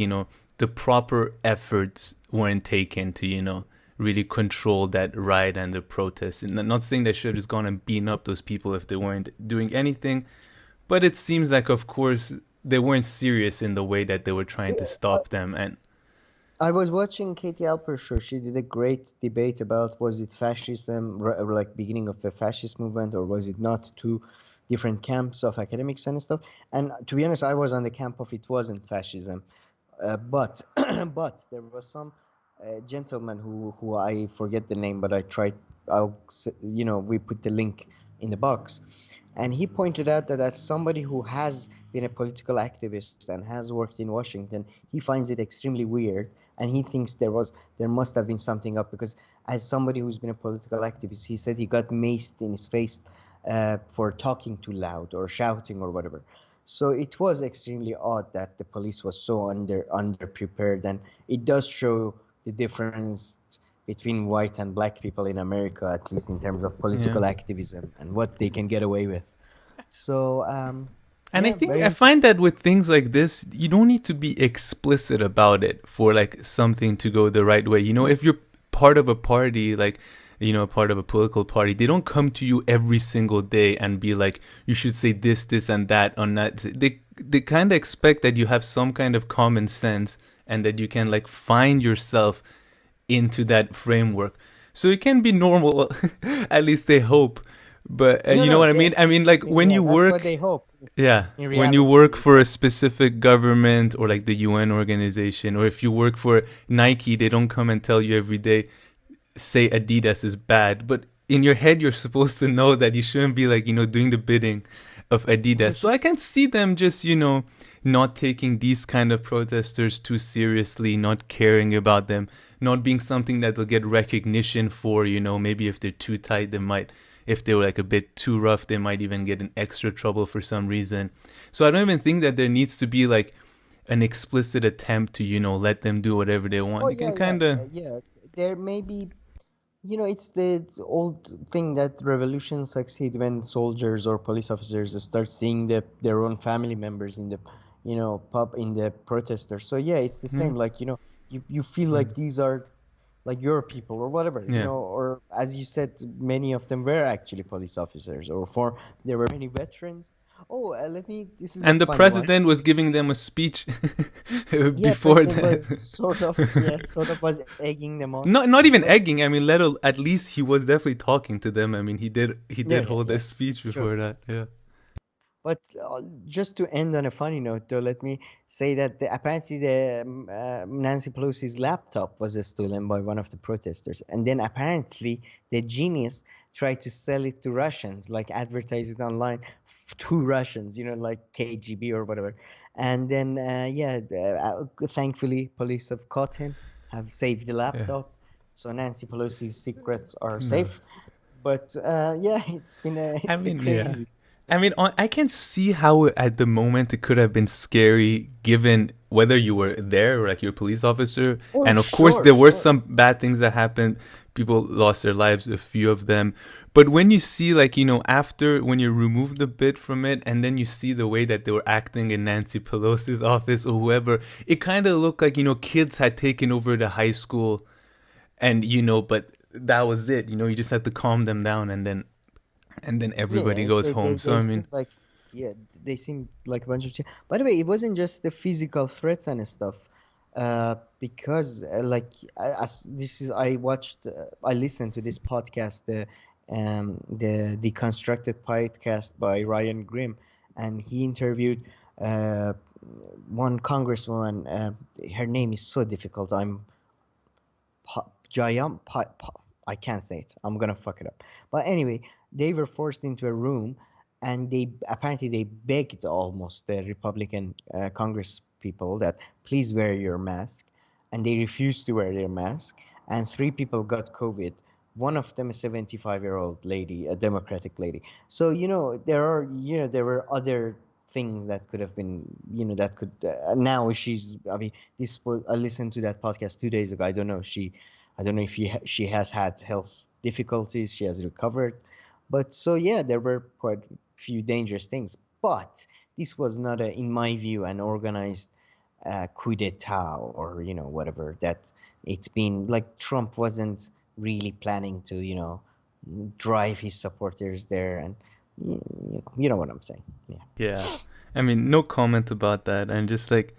the proper efforts weren't taken to, really control that riot and the protest. And I'm not saying they should have just gone and beaten up those people if they weren't doing anything, but it seems like, of course, they weren't serious in the way that they were trying to I, stop them. And I was watching Katie Halper show. She did a great debate about, was it fascism, like beginning of the fascist movement, or was it not? Two different camps of academics and stuff. And to be honest, I was on the camp of it wasn't fascism. But but there was some gentleman who I forget the name, but I tried. We put the link in the box, and he pointed out that as somebody who has been a political activist and has worked in Washington, he finds it extremely weird, and he thinks there must have been something up, because as somebody who's been a political activist, he said he got maced in his face for talking too loud or shouting or whatever. So it was extremely odd that the police was so underprepared, and it does show the difference between white and black people in America, at least in terms of yeah. political activism and what they can get away with. So And I yeah, think very I interesting. find that with things like this, you don't need to be explicit about it for like something to go the right way. If you're part of a party, like, part of a political party, they don't come to you every single day and be like, you should say this, and that on that. They kind of expect that you have some kind of common sense, and that you can like find yourself into that framework. So it can be normal, at least they hope. But No, you know no, what I mean? I mean, like when yeah, you that's what work, they hope. yeah, In when you reality, work for a specific government, or like the UN organization, or if you work for Nike, they don't come and tell you every day, say Adidas is bad. But in your head, you're supposed to know that you shouldn't be like, doing the bidding of Adidas. So I can see them just, not taking these kind of protesters too seriously, not caring about them, not being something that they'll get recognition for. Maybe if they're too tight, they might, if they were like a bit too rough, they might even get in extra trouble for some reason. So I don't even think that there needs to be like an explicit attempt to, let them do whatever they want. oh You can yeah, yeah, kind of, yeah. There may be, it's the old thing that revolutions succeed when soldiers or police officers start seeing their own family members in the, pub in the protesters. So yeah, it's the yeah, same. Like, you feel yeah, like these are like your people or whatever, yeah. or as you said, many of them were actually police officers, or there were many veterans. Oh, this is a And the funny one. president was giving them a speech Yeah, before president was that. sort of was egging them on. Not even But egging. I mean, at least he was definitely talking to them. I mean, he yeah, did yeah, hold a yeah, speech sure. before that. Yeah. But just to end on a funny note, though, let me say that apparently Nancy Pelosi's laptop was stolen by one of the protesters, and then apparently the genius tried to sell it to Russians, like advertise it online to Russians, like KGB or whatever. And then thankfully police have caught him, have saved the Yeah. laptop, so Nancy Pelosi's secrets are No. safe. But yeah, I it's a mean, yeah. crazy I story. mean, I can see how at the moment it could have been scary, given whether you were there or like you're a police officer. Oh, And of course, sure, there were sure. some bad things that happened. people lost their lives, a few of them. But when you see, like, after, when you remove the bit from it, and then you see the way that they were acting in Nancy Pelosi's office or whoever, it kind of looked like, kids had taken over the high school, and, but that was it. You just had to calm them down, and then everybody Yeah, goes they, home. they, So, they I seem mean, like yeah, they seem like a bunch of By the way, it wasn't just the physical threats and stuff. Because like as this is, I listened to this podcast, the Deconstructed podcast by Ryan Grimm, and he interviewed uh one congresswoman. Her name is so difficult. Jayam I can't say it. I'm gonna fuck it up. But anyway, they were forced into a room, and they begged almost the Republican Congress people that please wear your mask, and they refused to wear their mask, and three people got COVID. One of them a 75-year-old lady, a Democratic lady. So there were other things that could have been, that could now she's. I mean, I listened to that podcast 2 days ago. I don't know if she has had health difficulties. She has recovered, but so yeah, there were quite a few dangerous things. But this was not, in my view, an organized coup d'état, or whatever. That it's been like Trump wasn't really planning to drive his supporters there, and you know what I'm saying. Yeah. yeah. I mean, no comment about that. And just like,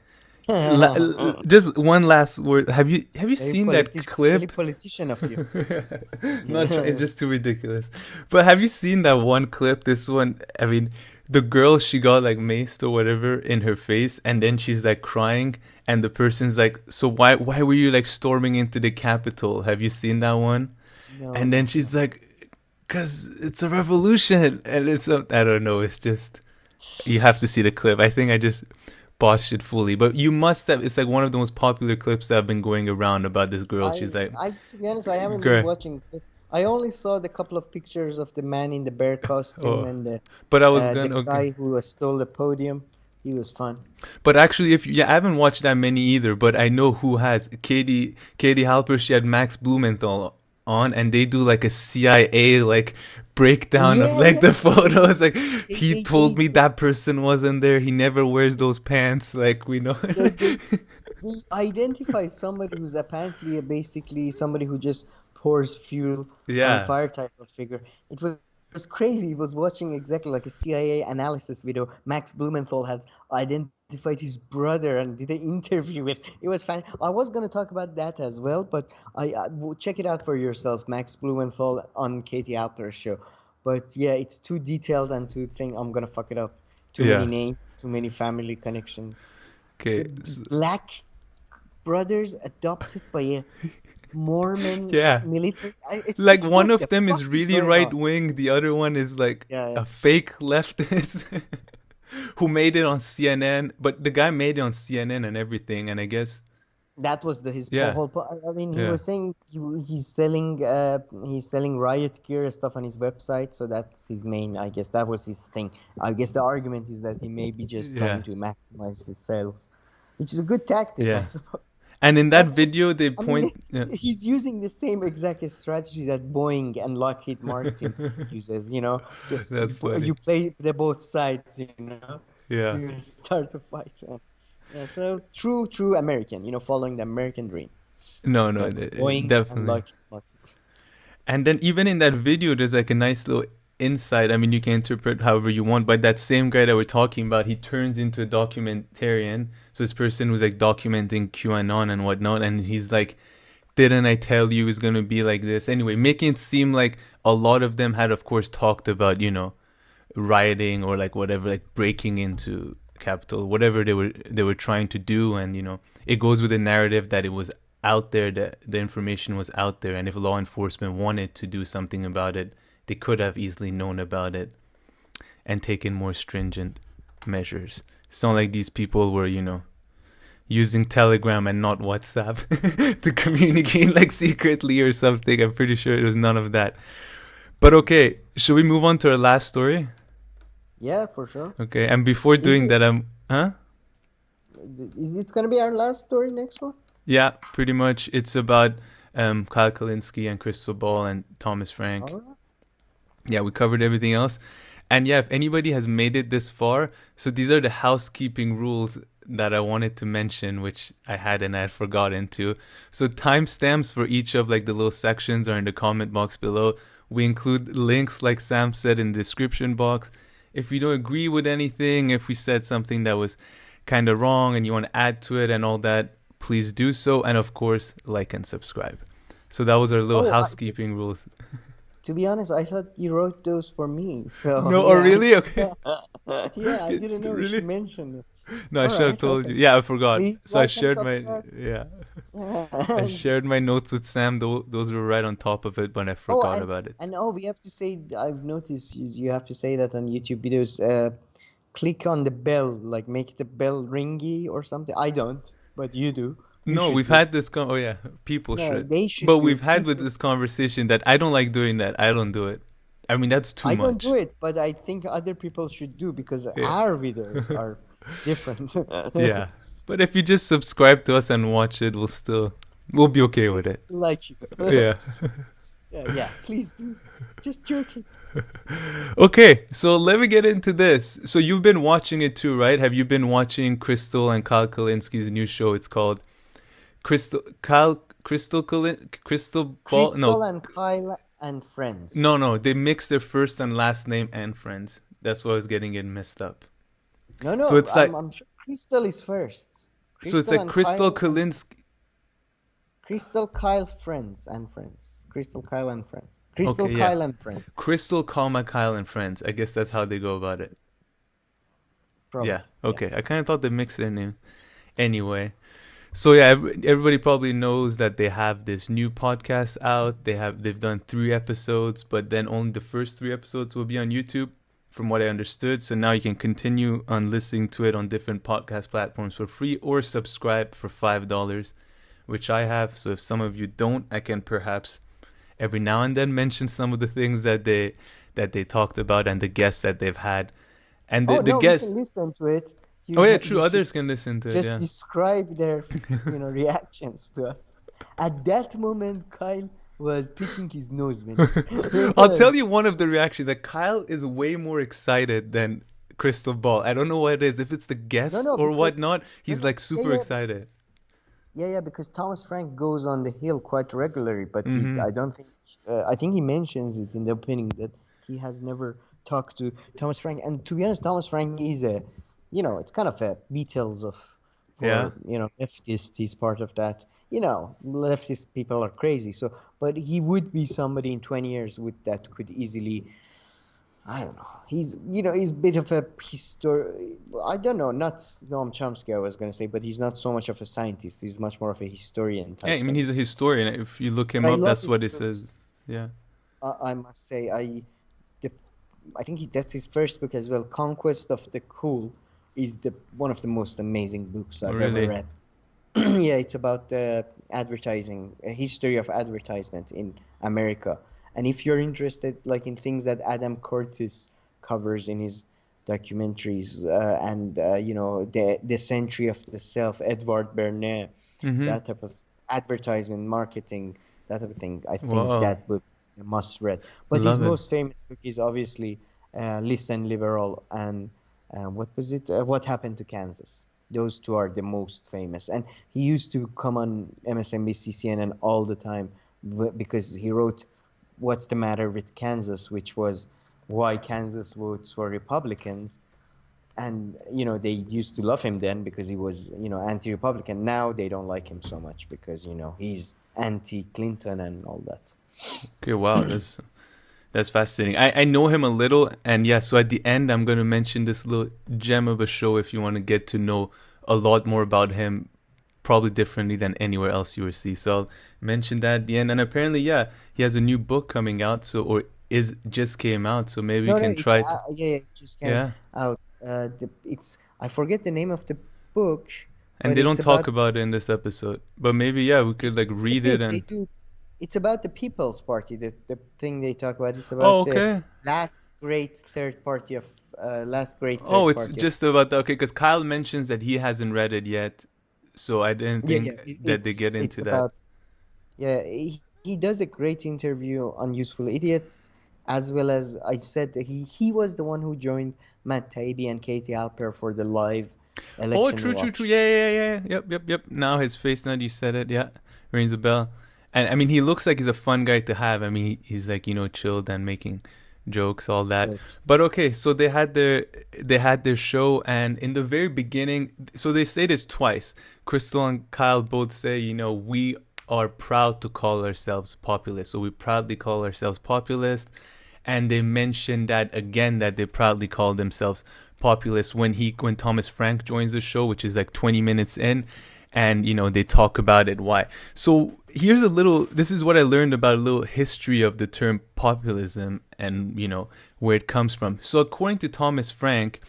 Very just one last word. Have you seen that very clip? politician of you. Not try, it's just too ridiculous. But have you seen that one clip? This one, I mean, the girl, she got like maced or whatever in her face, and then she's like crying, and the person's like, "So why were you like storming into the Capitol?" Have you seen that one? No, And then no. she's like, "Cause it's a revolution," and I don't know. It's just, you have to see the clip. I think I just botched it fully, but you must have. It's like one of the most popular clips that have been going around about this girl. She's like, To be honest, I haven't been "Girl, watching. I only saw the couple of pictures of the man in the bear costume oh." and But I was the gonna, okay. guy who stole the podium. He was fun. But actually, if yeah, I haven't watched that many either. But I know who has. Katie Halper. She had Max Blumenthal on, and they do like a CIA like breakdown of Yeah, like yeah. the photos. Like, They he they told they me that person wasn't there. He never wears those pants. Like, we know. they, they, they identify somebody who's apparently basically somebody who just pours fuel on Yeah, fire type of figure. It was crazy. It was watching exactly like a CIA analysis video. Max Blumenthal had identified his brother and did an interview with. It was fun. I was gonna talk about that as well, but check it out for yourself. Max Blumenthal on Katie Alper's show. But yeah, it's too detailed and too thing. I'm gonna fuck it up. Too many yeah. names, too many family connections. The Okay. black brothers adopted by a Mormon Yeah. military. It's Like, just one what of the them fuck is is really going right on? wing. The other one is like Yeah, yeah. a fake leftist who made it on CNN. But the guy made it on CNN and everything. And I guess, That was his yeah, whole point. I mean, he yeah, was saying he's selling riot gear and stuff on his website, so that's his main. I guess that was his thing. I guess the argument is that he may be just yeah, trying to maximize his sales, which is a good tactic, I yeah. suppose. And in that That's video, they I mean, point. Yeah. he's using the same exact strategy that Boeing and Lockheed Martin uses. Just That's you funny. play the both sides. Yeah. You start a fight. Yeah, so true American. Following the American dream. No, no, That's Boeing and definitely. Lockheed Martin. And then even in that video, there's like a nice little insight. I mean, you can interpret however you want, but that same guy that we're talking about, he turns into a documentarian. So this person who's like documenting QAnon and whatnot, and he's like, "Didn't I tell you it's gonna be like this?" Anyway, making it seem like a lot of them had, of course, talked about, rioting or like whatever, like breaking into Capitol, whatever they were trying to do, and it goes with the narrative that it was out there, that the information was out there, and if law enforcement wanted to do something about it, they could have easily known about it and taken more stringent measures. It's not like these people were, using Telegram and not WhatsApp to communicate like secretly or something. I'm pretty sure it was none of that. But okay, should we move on to our last story? Yeah, for sure. Okay, and before Is doing it that, huh? is it gonna be our last story next one? Yeah, pretty much. It's about Kyle Kulinski and Krystal Ball and Thomas Frank. All right. Yeah, we covered everything else. And yeah, if anybody has made it this far, so these are the housekeeping rules that I wanted to mention, which I had and I had forgotten to. So timestamps for each of like the little sections are in the comment box below. We include links, like Sam said, in the description box. If you don't agree with anything, if we said something that was kind of wrong and you want to add to it and all that, please do so. And of course, like and subscribe. So that was our little Oh, housekeeping rules. to be honest, I thought you wrote those for me. So No, oh yeah, really? Okay. yeah, I didn't know you Really? should mention it. No, I All should have right, told okay. you. Yeah, I forgot. Please So I like and shared my, subscribe. yeah, I Yeah. shared my notes with Sam. Those were right on top of it, but I Oh, forgot about it. we have to say, I've noticed you have to say that on YouTube videos. Click on the bell, like make the bell ringy or something. I don't, but you do. You No, should we've do. had this oh yeah, people No, should. they should But do. we've had with People, this conversation that I don't like doing that. I don't do it. I mean, that's too I don't do much. it, but I think other people should do because Yeah. our videos are different. Yeah. But if you just subscribe to us and watch it, we'll be okay with it. Like you. Yeah. Yeah, please do. Just joking. Okay, so let me get into this. So you've been watching it too, right? Have you been watching Krystal and Kyle Kulinski's new show? It's called Krystal Ball. Krystal No, and Kyle and friends. no. They mix their first and last name and friends. That's why I was getting it messed up. No, So no, it's like I'm sure Krystal is first. so it's Krystal like and Krystal Kyle and Kulinski. Krystal Kyle friends and friends. Krystal Kyle and friends. Okay, Krystal yeah. Kyle and friends. Krystal, Kyle, and friends. I guess that's how they go about it. Probably. Yeah. Yeah. Okay. I kind of thought they mixed their name. Anyway. So yeah, everybody probably knows that they have this new podcast out. They've done 3 episodes, but then only the first 3 episodes will be on YouTube, from what I understood. So now you can continue on listening to it on different podcast platforms for free or subscribe for $5, which I have. So if some of you don't, I can perhaps every now and then mention some of the things that they talked about and the guests that they've had. And Oh the no, we guests. can listen to it. Oh yeah, You true. should Others can listen to it. just Yeah. describe their, reactions to us. At that moment, Kyle was picking his nose when I'll tell you one of the reactions that Kyle is way more excited than Krystal Ball. I don't know what it is. If it's the No, guests no, or because whatnot, no, he's no, like super excited. yeah, because Thomas Frank goes on the hill quite regularly, but Mm-hmm. I don't think, I think he mentions it in the opening that he has never talked to Thomas Frank. And to be honest, Thomas Frank is it's kind of a Beatles Yeah. for leftist. He's part of that. Leftist people are crazy. So, but he would be somebody in 20 years that could easily. I don't know. He's a bit of a I don't know, not Noam Chomsky, I was going to say, but he's not so much of a scientist. He's much more of a historian Yeah, type I mean, thing. he's a historian. If you look him I up, love that's his what it books. says. Yeah. I must say, the, I think that's his first book as well. Conquest of the Cool is one of the most amazing books Oh, I've ever really? read. Yeah, it's about the advertising, a history of advertisement in America. And if you're interested, like in things that Adam Curtis covers in his documentaries, and the century of the self, Edward Bernays, Mm-hmm. that type of advertisement, marketing, that type of thing, I think Wow. that book is a must read. But his Love it. most famous book is obviously Listen Liberal and what was it? What Happened to Kansas? Those two are the most famous. And he used to come on MSNBC, CNN all the time because he wrote What's the Matter with Kansas, which was why Kansas votes for Republicans. And, they used to love him then because he was, anti-Republican. Now they don't like him so much because, he's anti-Clinton and all that. Okay, wow, that's fascinating. I know him a little, and yeah, so at the end, I'm going to mention this little gem of a show if you want to get to know a lot more about him, probably differently than anywhere else you will see. So I'll mention that at the end. And apparently, yeah, he has a new book coming out, just came out, so maybe No, you no, can it's try to, it just came yeah. out. I forget the name of the book, And but they don't it's talk about about it in this episode, but maybe, yeah, we could like read it they and, do. It's about the People's Party. The thing they talk about. It's oh, about the okay. last great third party of last great third Oh, it's party. just about that. Okay, because Kyle mentions that he hasn't read it yet, so I didn't Yeah, think that they get it's into that. about Yeah, he does a great interview on Useful Idiots, as well as I said he was the one who joined Matt Taibbi and Katie Halper for the live Oh, election true, true, true. watch. Yeah, yeah, yeah, yeah. Yep, yep, yep. Now his face, now that you said it, yeah, rings a bell. And I mean, he looks like he's a fun guy to have. I mean, he's like, chilled and making jokes, all that. Jokes. But okay, so they had their show, and in the very beginning, so they say this twice. Krystal and Kyle both say, we are proud to call ourselves populist. So we proudly call ourselves populist, and they mentioned that again, that they proudly call themselves populist when Thomas Frank joins the show, which is like 20 minutes in, and they talk about it why. So here's a little, this is what I learned about a little history of the term populism, and where it comes from. So according to Thomas Frank,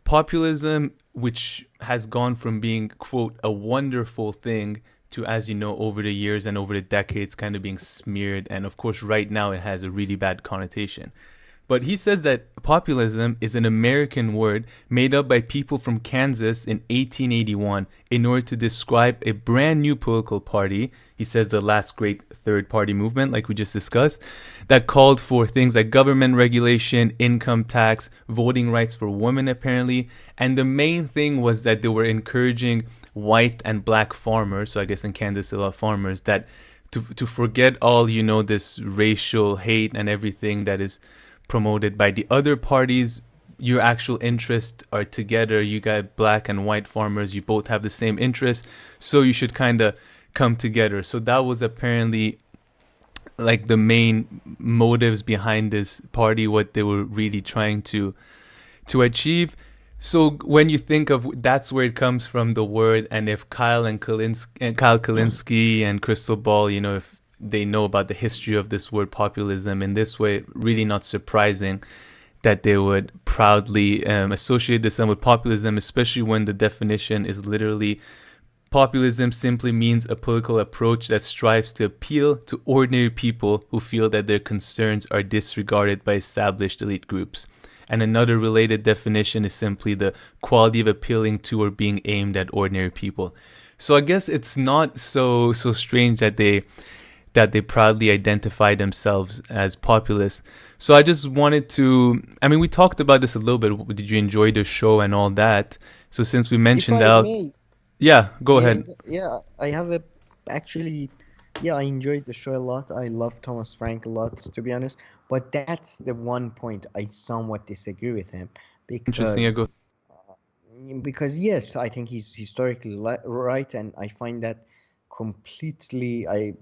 populism, which has gone from being, quote, a wonderful thing to, as you know, over the years and over the decades, kind of being smeared, and of course right now it has a really bad connotation. But he says that populism is an American word made up by people from Kansas in 1881 in order to describe a brand new political party. He says the last great third party movement, like we just discussed, that called for things like government regulation, income tax, voting rights for women, apparently. And the main thing was that they were encouraging white and black farmers, so I guess in Kansas, a lot of farmers, that to forget all, this racial hate and everything that is promoted by the other parties. Your actual interests are together. You got black and white farmers, you both have the same interest, so you should kind of come together. So that was apparently like the main motives behind this party, what they were really trying to achieve. So when you think of, that's where it comes from, the word. And if Kyle Kulinski and Krystal Ball, if they know about the history of this word populism in this way, really not surprising that they would proudly associate this with populism, especially when the definition is literally, populism simply means a political approach that strives to appeal to ordinary people who feel that their concerns are disregarded by established elite groups. And another related definition is simply the quality of appealing to or being aimed at ordinary people. So I guess it's not so strange that they proudly identify themselves as populist. So I just wanted to, I mean, we talked about this a little bit. Did you enjoy the show and all that? So since we If mentioned I that, may, yeah, go yeah, ahead. yeah, I have a actually, yeah, I enjoyed the show a lot. I love Thomas Frank a lot, to be honest. But that's the one point I somewhat disagree with him Interesting. Yeah, because go. yes, I think he's historically right, and I find that completely. I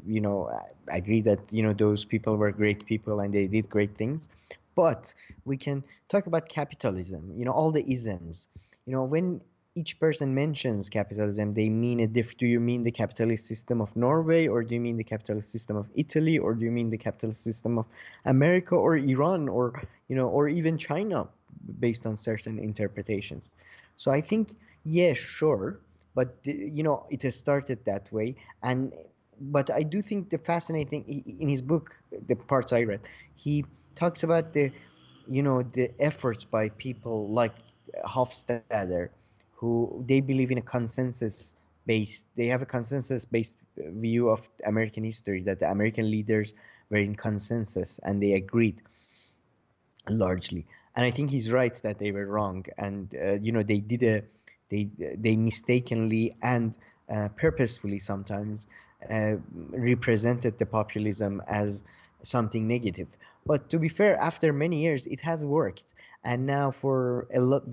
agree that those people were great people and they did great things, but we can talk about capitalism. All the isms. When each person mentions capitalism, they mean a diff. Do you mean the capitalist system of Norway, or do you mean the capitalist system of Italy, or do you mean the capitalist system of America or Iran, or or even China, based on certain interpretations? So I think, yeah, sure, but it has started that way, and but I do think the fascinating in his book, the parts I read, he talks about the efforts by people like Hofstadter, who they believe in a consensus based. They have a consensus based view of American history, that the American leaders were in consensus and they agreed largely. And I think he's right that they were wrong, and they mistakenly and purposefully sometimes represented the populism as something negative. But to be fair, after many years, it has worked, and now for a lot,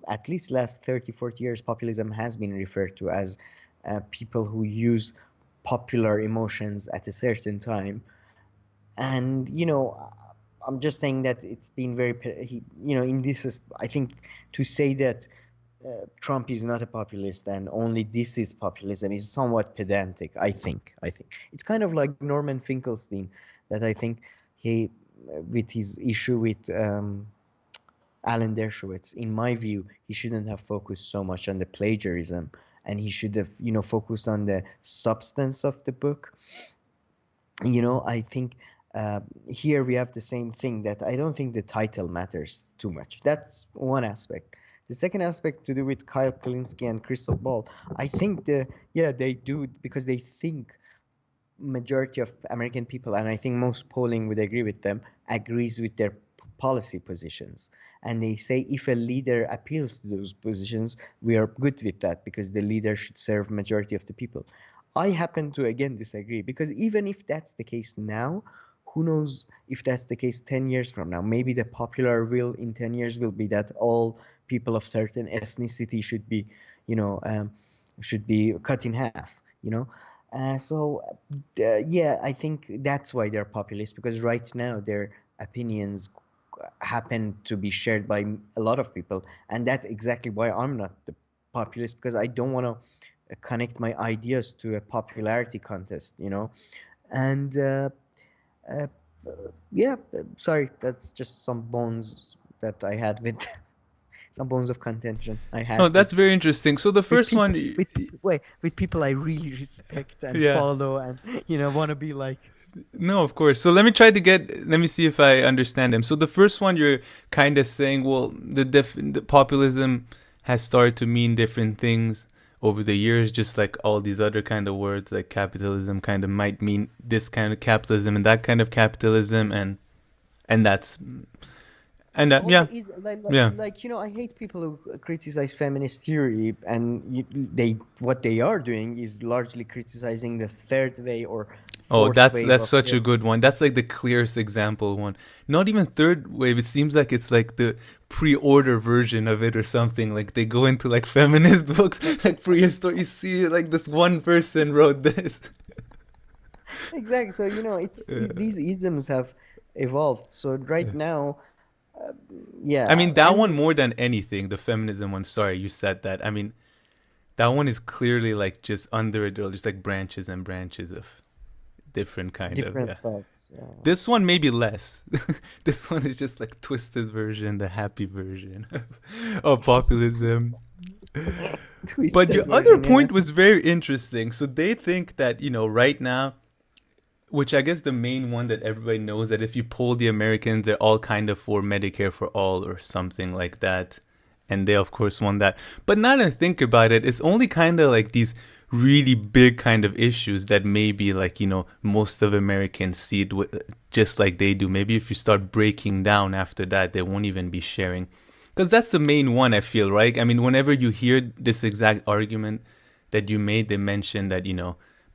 at least last 30, 40 years, populism has been referred to as people who use popular emotions at a certain time. And I'm just saying that it's been very in this is, I think, to say that Trump is not a populist and only this is populism is somewhat pedantic. I think it's kind of like Norman Finkelstein, that I think he with his issue with Alan Dershowitz. In my view, he shouldn't have focused so much on the plagiarism, and he should have focused on the substance of the book. I think here we have the same thing, that I don't think the title matters too much. That's one aspect. The second aspect to do with Kyle Kulinski and Krystal Ball, I think yeah, they do, because they think majority of American people, and I think most polling would agree with them, agrees with their policy positions. And they say if a leader appeals to those positions, we are good with that because the leader should serve majority of the people. I happen to again disagree because even if that's the case now, who knows if that's the case 10 years from now? Maybe the popular will in 10 years will be that all people of certain ethnicity you know, um, should be cut in half, you know. Yeah, I think that's why they're populist because right now their opinions happen to be shared by a lot of people, and that's exactly why I'm not the populist because I don't want to connect my ideas to a popularity contest, you know. And uh, yeah, sorry, that's just some bones that I had with some bones of contention I No, had that's very interesting. So the with first people one, with people I really respect and yeah. follow and want to be like. No, of course. So let me see if I understand them. So the first one you're kind of saying, well, the populism has started to mean different things over the years, just like all these other kind of words, like capitalism kind of might mean this kind of capitalism and that kind of capitalism, and that's Also yeah, is yeah. I hate people who criticize feminist theory and they what they are doing is largely criticizing the third way or Oh, fourth wave that's of such a theory. good one. That's like the clearest example one. Not even third wave. It seems like it's like the pre-order version of it or something. Like they go into like feminist books, like prehistory. You see, like this one person wrote this. Exactly. So these isms have evolved. So right now, uh, I yeah, mean, that one and more than anything, the feminism one. Sorry, you said that. I mean, that one is clearly like just under it, or just like branches and branches of different kind of, different yeah. thoughts. This one maybe less. This one is just like twisted version, the happy version of populism. But your Twisted other version. Yeah. point was very interesting. So they think that, right now, which I guess the main one that everybody knows, that if you poll the Americans, they're all kind of for Medicare for all or something like that. And they, of course, won that. But now that I think about it, it's only kind of like these really big kind of issues that maybe like, most of Americans see it just like they do. Maybe if you start breaking down after that, they won't even be sharing. Because that's the main one, I feel, right? I mean, whenever you hear this exact argument that you made, they mention that,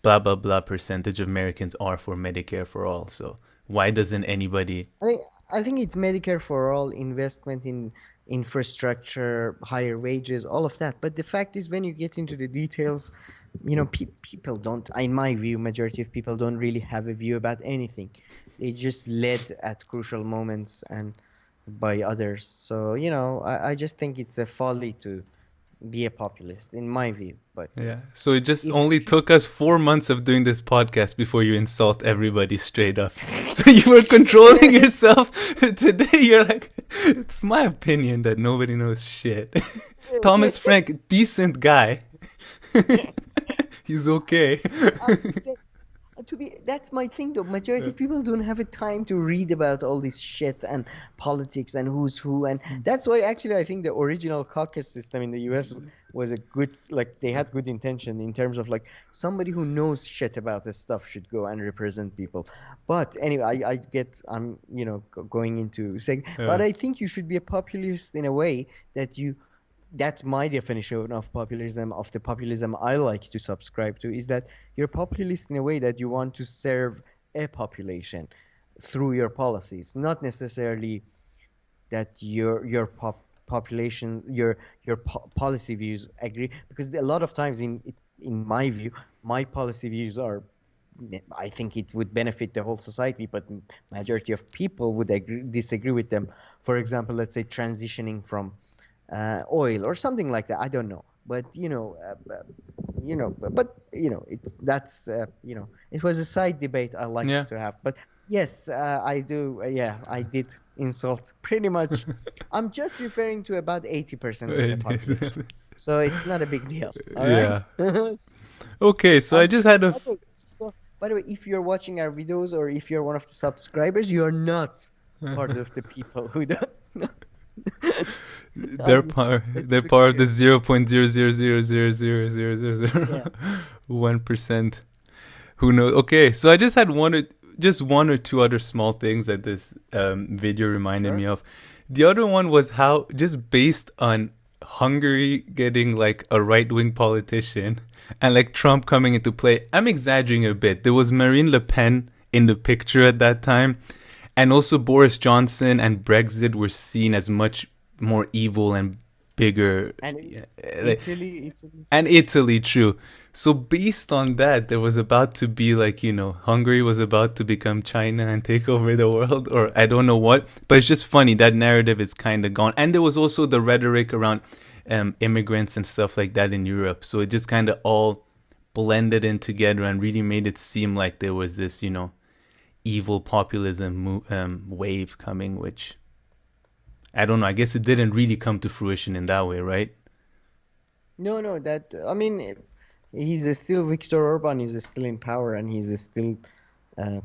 blah, blah, blah percentage of Americans are for Medicare for all. So why doesn't anybody... I I think it's Medicare for all, investment in infrastructure, higher wages, all of that. But the fact is, when you get into the details, people don't, in my view, majority of people don't really have a view about anything. They just led at crucial moments and by others. So, I just think it's a folly to be a populist, in my view. But Yeah. So it just if only took us 4 months of doing this podcast before you insult everybody straight up. So you were controlling yourself. Today you're like, it's my opinion that nobody knows shit. Thomas Frank, decent guy. He's okay. That's my thing though. Majority of people don't have a time to read about all this shit and politics and who's who, and that's why actually I think the original caucus system in the US was a good, like they had good intention in terms of like somebody who knows shit about this stuff should go and represent people. But anyway, I'm going into saying, but I think you should be a populist in a way that that's my definition of populism, of the populism I like to subscribe to, is that you're populist in a way that you want to serve a population through your policies, not necessarily that your population, your policy views agree, because a lot of times in my view, my policy views are, I think it would benefit the whole society, but majority of people would disagree with them. For example, let's say transitioning from oil or something like that. I don't know, but it was a side debate I like Yeah. to have. But yes, I do. Yeah, I did insult pretty much. I'm just referring to about 80% of the population, so it's not a big deal. All right. Yeah. Okay, so I just had a. By the way, if you're watching our videos or if you're one of the subscribers, you're not part of the people who don't know. They're part of the 0.000000001%. Who knows? Okay, so I just had just one or two other small things that this video reminded me Sure. of. The other one was how just based on Hungary getting like a right wing politician and like Trump coming into play. I'm exaggerating a bit. There was Marine Le Pen in the picture at that time, and also Boris Johnson and Brexit were seen as much more evil and bigger. And Yeah, like, Italy. and Italy, true. So based on that, there was about to be like, Hungary was about to become China and take over the world, or I don't know what. But it's just funny that narrative is kind of gone. And there was also the rhetoric around immigrants and stuff like that in Europe. So it just kind of all blended in together and really made it seem like there was this, evil populism wave coming, which I don't know. I guess it didn't really come to fruition in that way, right? No, no, that I mean, he's still Viktor Orban is still in power, and he's still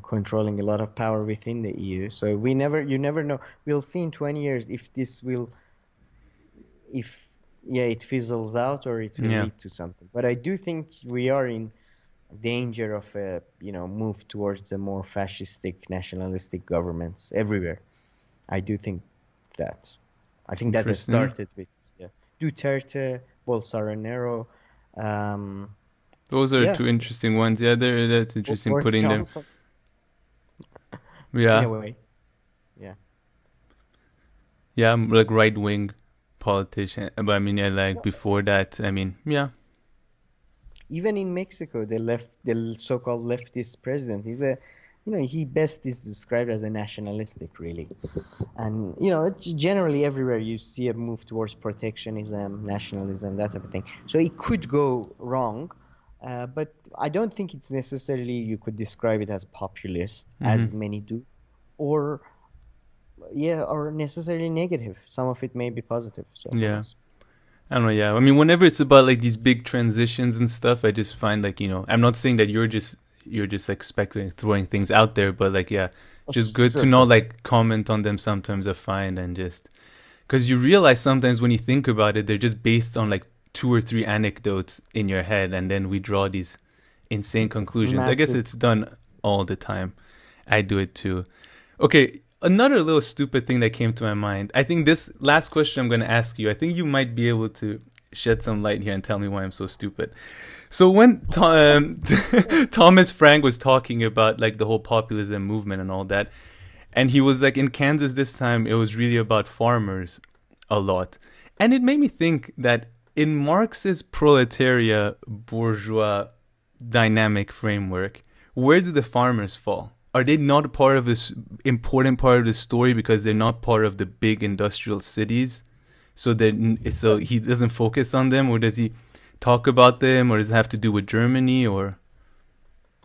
controlling a lot of power within the EU. So you never know. We'll see in 20 years if if yeah, it fizzles out or it will Yeah, lead to something. But I do think we are in danger of a, move towards a more fascistic, nationalistic governments everywhere. I do think that. I think that has interesting. started with yeah, Duterte, Bolsonaro, um, Those are yeah, two interesting ones. Yeah, that's interesting Boris putting them. Johnson in Yeah, a way. Yeah. yeah, I'm like right wing politician. But I mean, yeah, like No, before that, I mean, yeah, even in Mexico, the so-called leftist president, he best is described as a nationalistic, really. And, it's generally everywhere you see a move towards protectionism, nationalism, that type of thing. So it could go wrong, but I don't think it's necessarily you could describe it as populist, hmm as many do, or, yeah, or necessarily negative. Some of it may be positive, so who yeah. knows? I don't know. Yeah, I mean, whenever it's about like these big transitions and stuff, I just find like I'm not saying that you're just like speculating, throwing things out there, but like yeah, Oh, just good to sure, know sure. like comment on them sometimes are fine and just because you realize sometimes when you think about it, they're just based on like two or three anecdotes in your head, and then we draw these insane conclusions. I guess Massive. it's done all the time. I do it too. Okay, another little stupid thing that came to my mind. I think this last question I'm going to ask you, I think you might be able to shed some light here and tell me why I'm so stupid. So when Thomas Frank was talking about like the whole populism movement and all that, and he was like in Kansas this time, it was really about farmers a lot. And it made me think that in Marx's proletariat bourgeois dynamic framework, where do the farmers fall? Are they not a part of this important part of the story because they're not part of the big industrial cities? So he doesn't focus on them, or does he talk about them, or does it have to do with Germany, or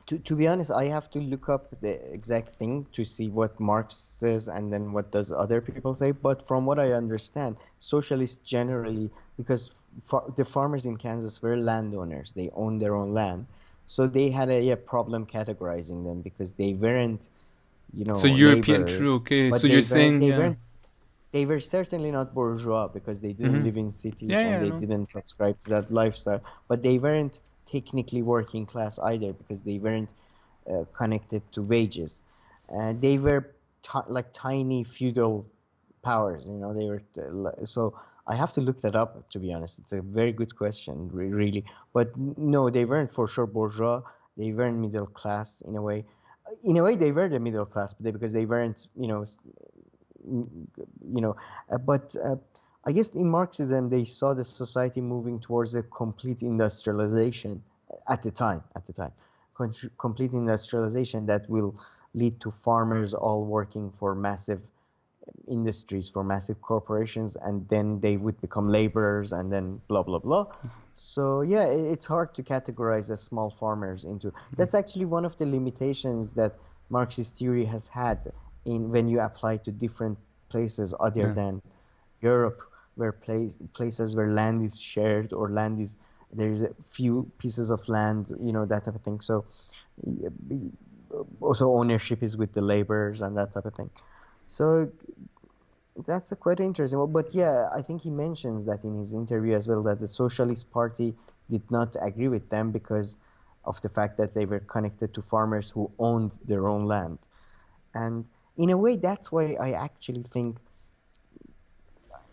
To be honest, I have to look up the exact thing to see what Marx says and then what does other people say. But from what I understand, socialists generally, because the farmers in Kansas were landowners, they owned their own land, so they had a, yeah, problem categorizing them because they weren't, so European? True. laborers, Okay. So but you're saying yeah. they were certainly not bourgeois because they didn't Mm-hmm. live in Yeah. cities and Yeah. they No. didn't subscribe to that lifestyle. But they weren't technically working class either because they weren't connected to wages. They were like tiny feudal powers, they were so I have to look that up to be honest. It's a very good question, really. But no, they weren't for sure bourgeois. They weren't middle class in a way. In a way, they were the middle class, but because they weren't, you know, but I guess in Marxism they saw the society moving towards a complete industrialization at the time. Complete industrialization that will lead to farmers all working for massive industries, for massive corporations, and then they would become laborers, and then blah blah blah. So yeah, it's hard to categorize as small farmers into. That's actually one of the limitations that Marxist theory has had in when you apply to different places other Yeah. than Europe, where places where land is shared or land is there's a few pieces of land, that type of thing. So also ownership is with the laborers and that type of thing. So that's a quite interesting. But yeah, I think he mentions that in his interview as well that the Socialist Party did not agree with them because of the fact that they were connected to farmers who owned their own land. And in a way, that's why I actually think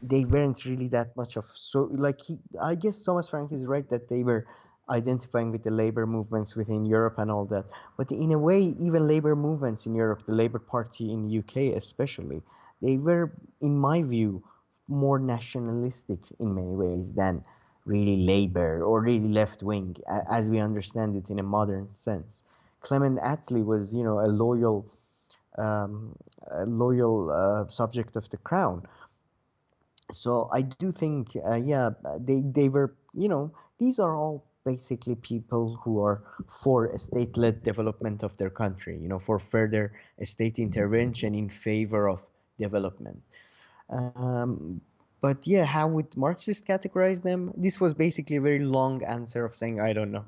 they weren't really that much of so like I guess Thomas Frank is right that they were identifying with the labor movements within Europe and all that. But in a way, even labor movements in Europe, the Labour Party in UK especially, they were, in my view, more nationalistic in many ways than really labor or really left wing as we understand it in a modern sense. Clement Attlee was, um, a loyal subject of the crown. So I do think, yeah, they were, these are all basically people who are for a state-led development of their country, for further state intervention in favor of development. Um, but yeah, how would Marxists categorize them? This was basically a very long answer of saying I don't know.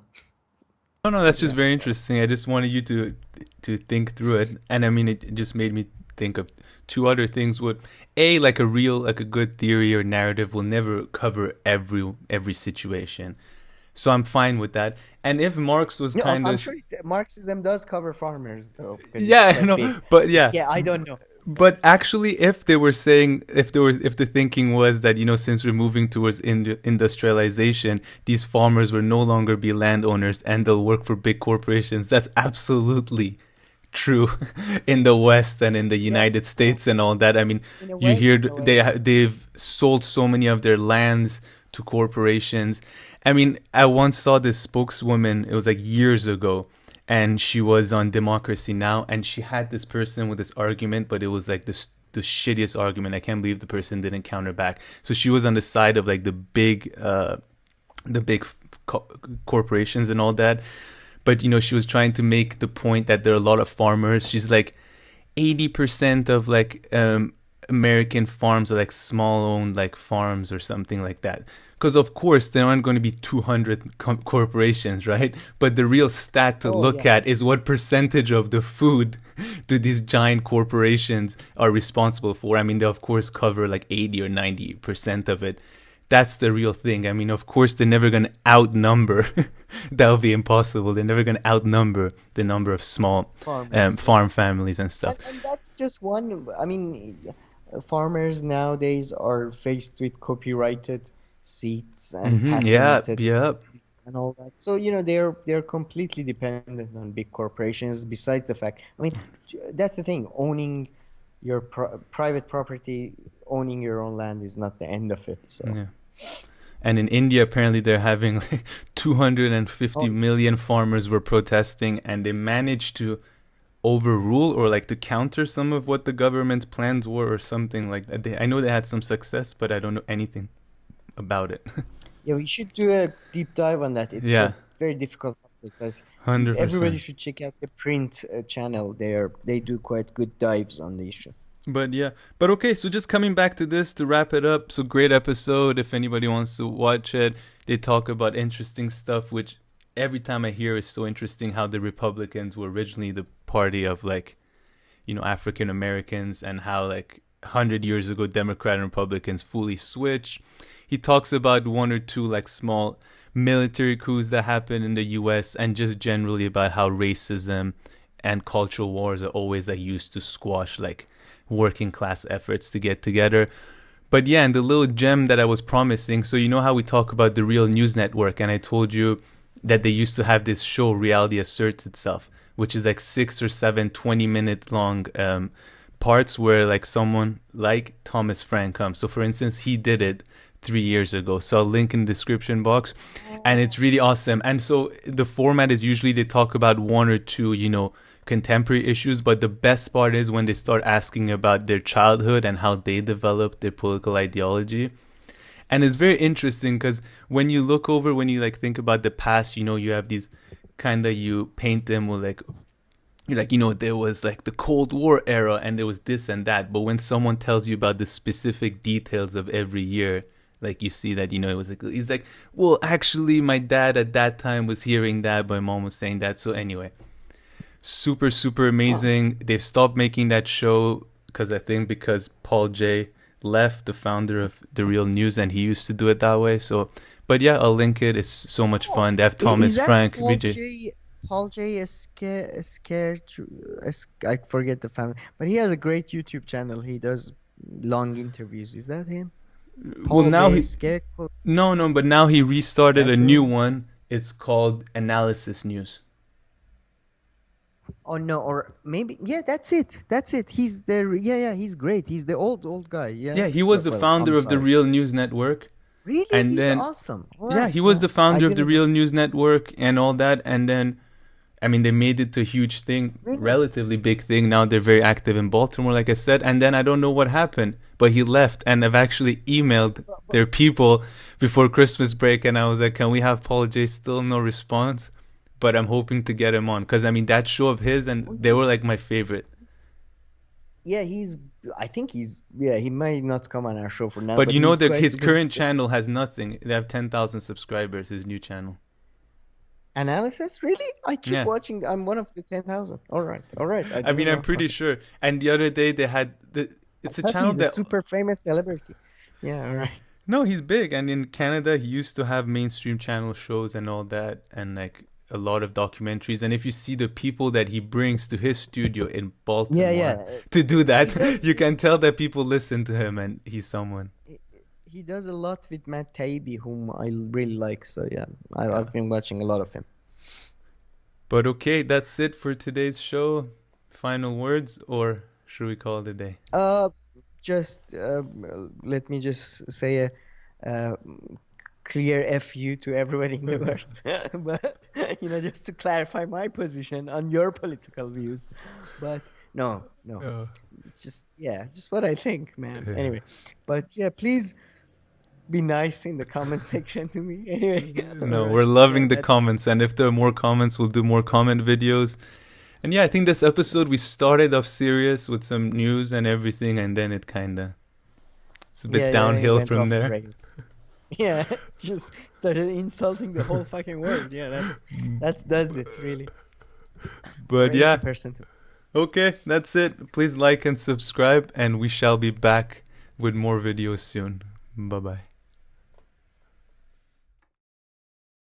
No, no, that's just Yeah. very interesting. I just wanted you to think through it, and I mean, it just made me think of two other things. Would a like a real like a good theory or narrative will never cover every situation, so I'm fine with that. And if Marx was No, I'm, kind I'm of sure Marxism does cover farmers though, because it's yeah, I quite know, big. but yeah, Yeah, I don't know. but actually, if they were saying, if the thinking was that, since we're moving towards industrialization, these farmers will no longer be landowners and they'll work for big corporations, that's absolutely true in the West and in the Yeah, United States and all that. I mean, in a you way, hear in a way. they've sold so many of their lands to corporations. I mean, I once saw this spokeswoman, it was like years ago, and she was on Democracy Now, and she had this person with this argument, but it was like the shittiest argument. I can't believe the person didn't counter back. So she was on the side of like the big corporations and all that. But she was trying to make the point that there are a lot of farmers. She's like 80% of like American farms are like small owned like farms or something like that. Because of course there aren't going to be 200 corporations, right? But the real stat to Oh look yeah. at is what percentage of the food do these giant corporations are responsible for. I mean, they of course cover like 80 or 90% of it. That's the real thing. I mean, of course they're never going to outnumber. That would be impossible. They're never going to outnumber the number of small Farmers, yeah. farm families and stuff. And that's just one. I mean, farmers nowadays are faced with copyrighted seats and Yeah, patented yeah. seats and all that. So, they're completely dependent on big corporations. Besides the fact, I mean, that's the thing. Owning your private property, owning your own land is not the end of it. So, Yeah. And in India, apparently they're having like 250 oh, million farmers were protesting, and they managed to overrule or like to counter some of what the government's plans were or something like that. I know they had some success, but I don't know anything about it. yeah, we should do a deep dive on that. It's Yeah, a very difficult subject because everybody 100%. should check out the print channel. They do quite good dives on the issue. But yeah, but okay, so just coming back to this to wrap it up. So great episode. If anybody wants to watch it, they talk about interesting stuff, which every time I hear is so interesting how the Republicans were originally the party of like, African Americans, and how like 100 years ago Democrat and Republicans fully switched. He talks about one or two like small military coups that happened in the US, and just generally about how racism and cultural wars are always like used to squash like working class efforts to get together. But yeah, and the little gem that I was promising, so you know how we talk about the Real News Network, and I told you that they used to have this show, Reality Asserts Itself, which is like 6 or 7 20-minute long parts where like someone like Thomas Frank comes. So for instance, he did it 3 years ago. So I'll link in the description box, and it's really awesome. And so the format is usually they talk about one or two, contemporary issues, but the best part is when they start asking about their childhood and how they developed their political ideology. And it's very interesting because when you look over, when you like think about the past, you have these kind of, you paint them with like, you're like, there was like the Cold War era and there was this and that. But when someone tells you about the specific details of every year, like you see that, it was like, he's like, well, actually, my dad at that time was hearing that, my mom was saying that. So anyway, super, super amazing. They've stopped making that show because Paul J left, the founder of The Real News, and he used to do it that way. So But yeah, I'll link it. It's so much fun. They have Is Thomas that Frank, Paul VJ. J? Paul J. Scared. I forget the family, but he has a great YouTube channel. He does long interviews. Is that him? Well, Paul now J. he no, but now he restarted a new Schedule? one. It's called Analysis News. Oh no, or maybe yeah, that's it. That's it. He's there. Yeah, he's great. He's the old guy. Yeah. Yeah, he was the Well, I'm founder of the sorry. Real News Network, Really, and he's then awesome. All yeah, right. he was No, the I founder of the didn't know. Real News Network and all that, and then I mean, they made it to a huge thing, Really? relatively big thing. Now they're very active in Baltimore, like I said. And then I don't know what happened, but he left. And I've actually emailed But their people before Christmas break. And I was like, can we have Paul J? Still no response. But I'm hoping to get him on. Because, I mean, that show of his, and well, they were like my favorite. yeah, I think yeah, he might not come on our show for now, But but you know he's that quite his because current channel has nothing. They have 10,000 subscribers, his new channel. analysis. Really? I keep Yeah. watching. I'm one of the 10,000. All right, all right. I I mean, didn't I'm know. pretty sure. And the other day they had I it's a thought channel he's a that super famous celebrity. Yeah, all right. no, he's big, and in Canada, he used to have mainstream channel shows and all that, and like a lot of documentaries. And if you see the people that he brings to his studio in Yeah, Baltimore yeah. to do He that, does. you can tell that people listen to him, and he's someone. He he does a lot with Matt Taibbi, whom I really like. So yeah, Yeah. I've been watching a lot of him. But okay, that's it for today's show. Final words, or should we call it a day? Uh, just let me just say a uh, clear FU to everybody in the world. But just to clarify my position on your political views. But no, Oh. it's just yeah, it's just what I think, man. Yeah. Anyway, but yeah, please be nice in the comment section to me. Anyway, all No, right, we're yeah, loving the that's comments, and if there are more comments, we'll do more comment videos. And yeah, I think this episode we started off serious with some news and everything, and then it's a bit yeah, it downhill went from off the there. rails. Yeah, just started insulting the whole fucking world. Yeah, that's does it really for But yeah, 80%. okay, that's it. Please like and subscribe, and we shall be back with more videos soon. Bye bye.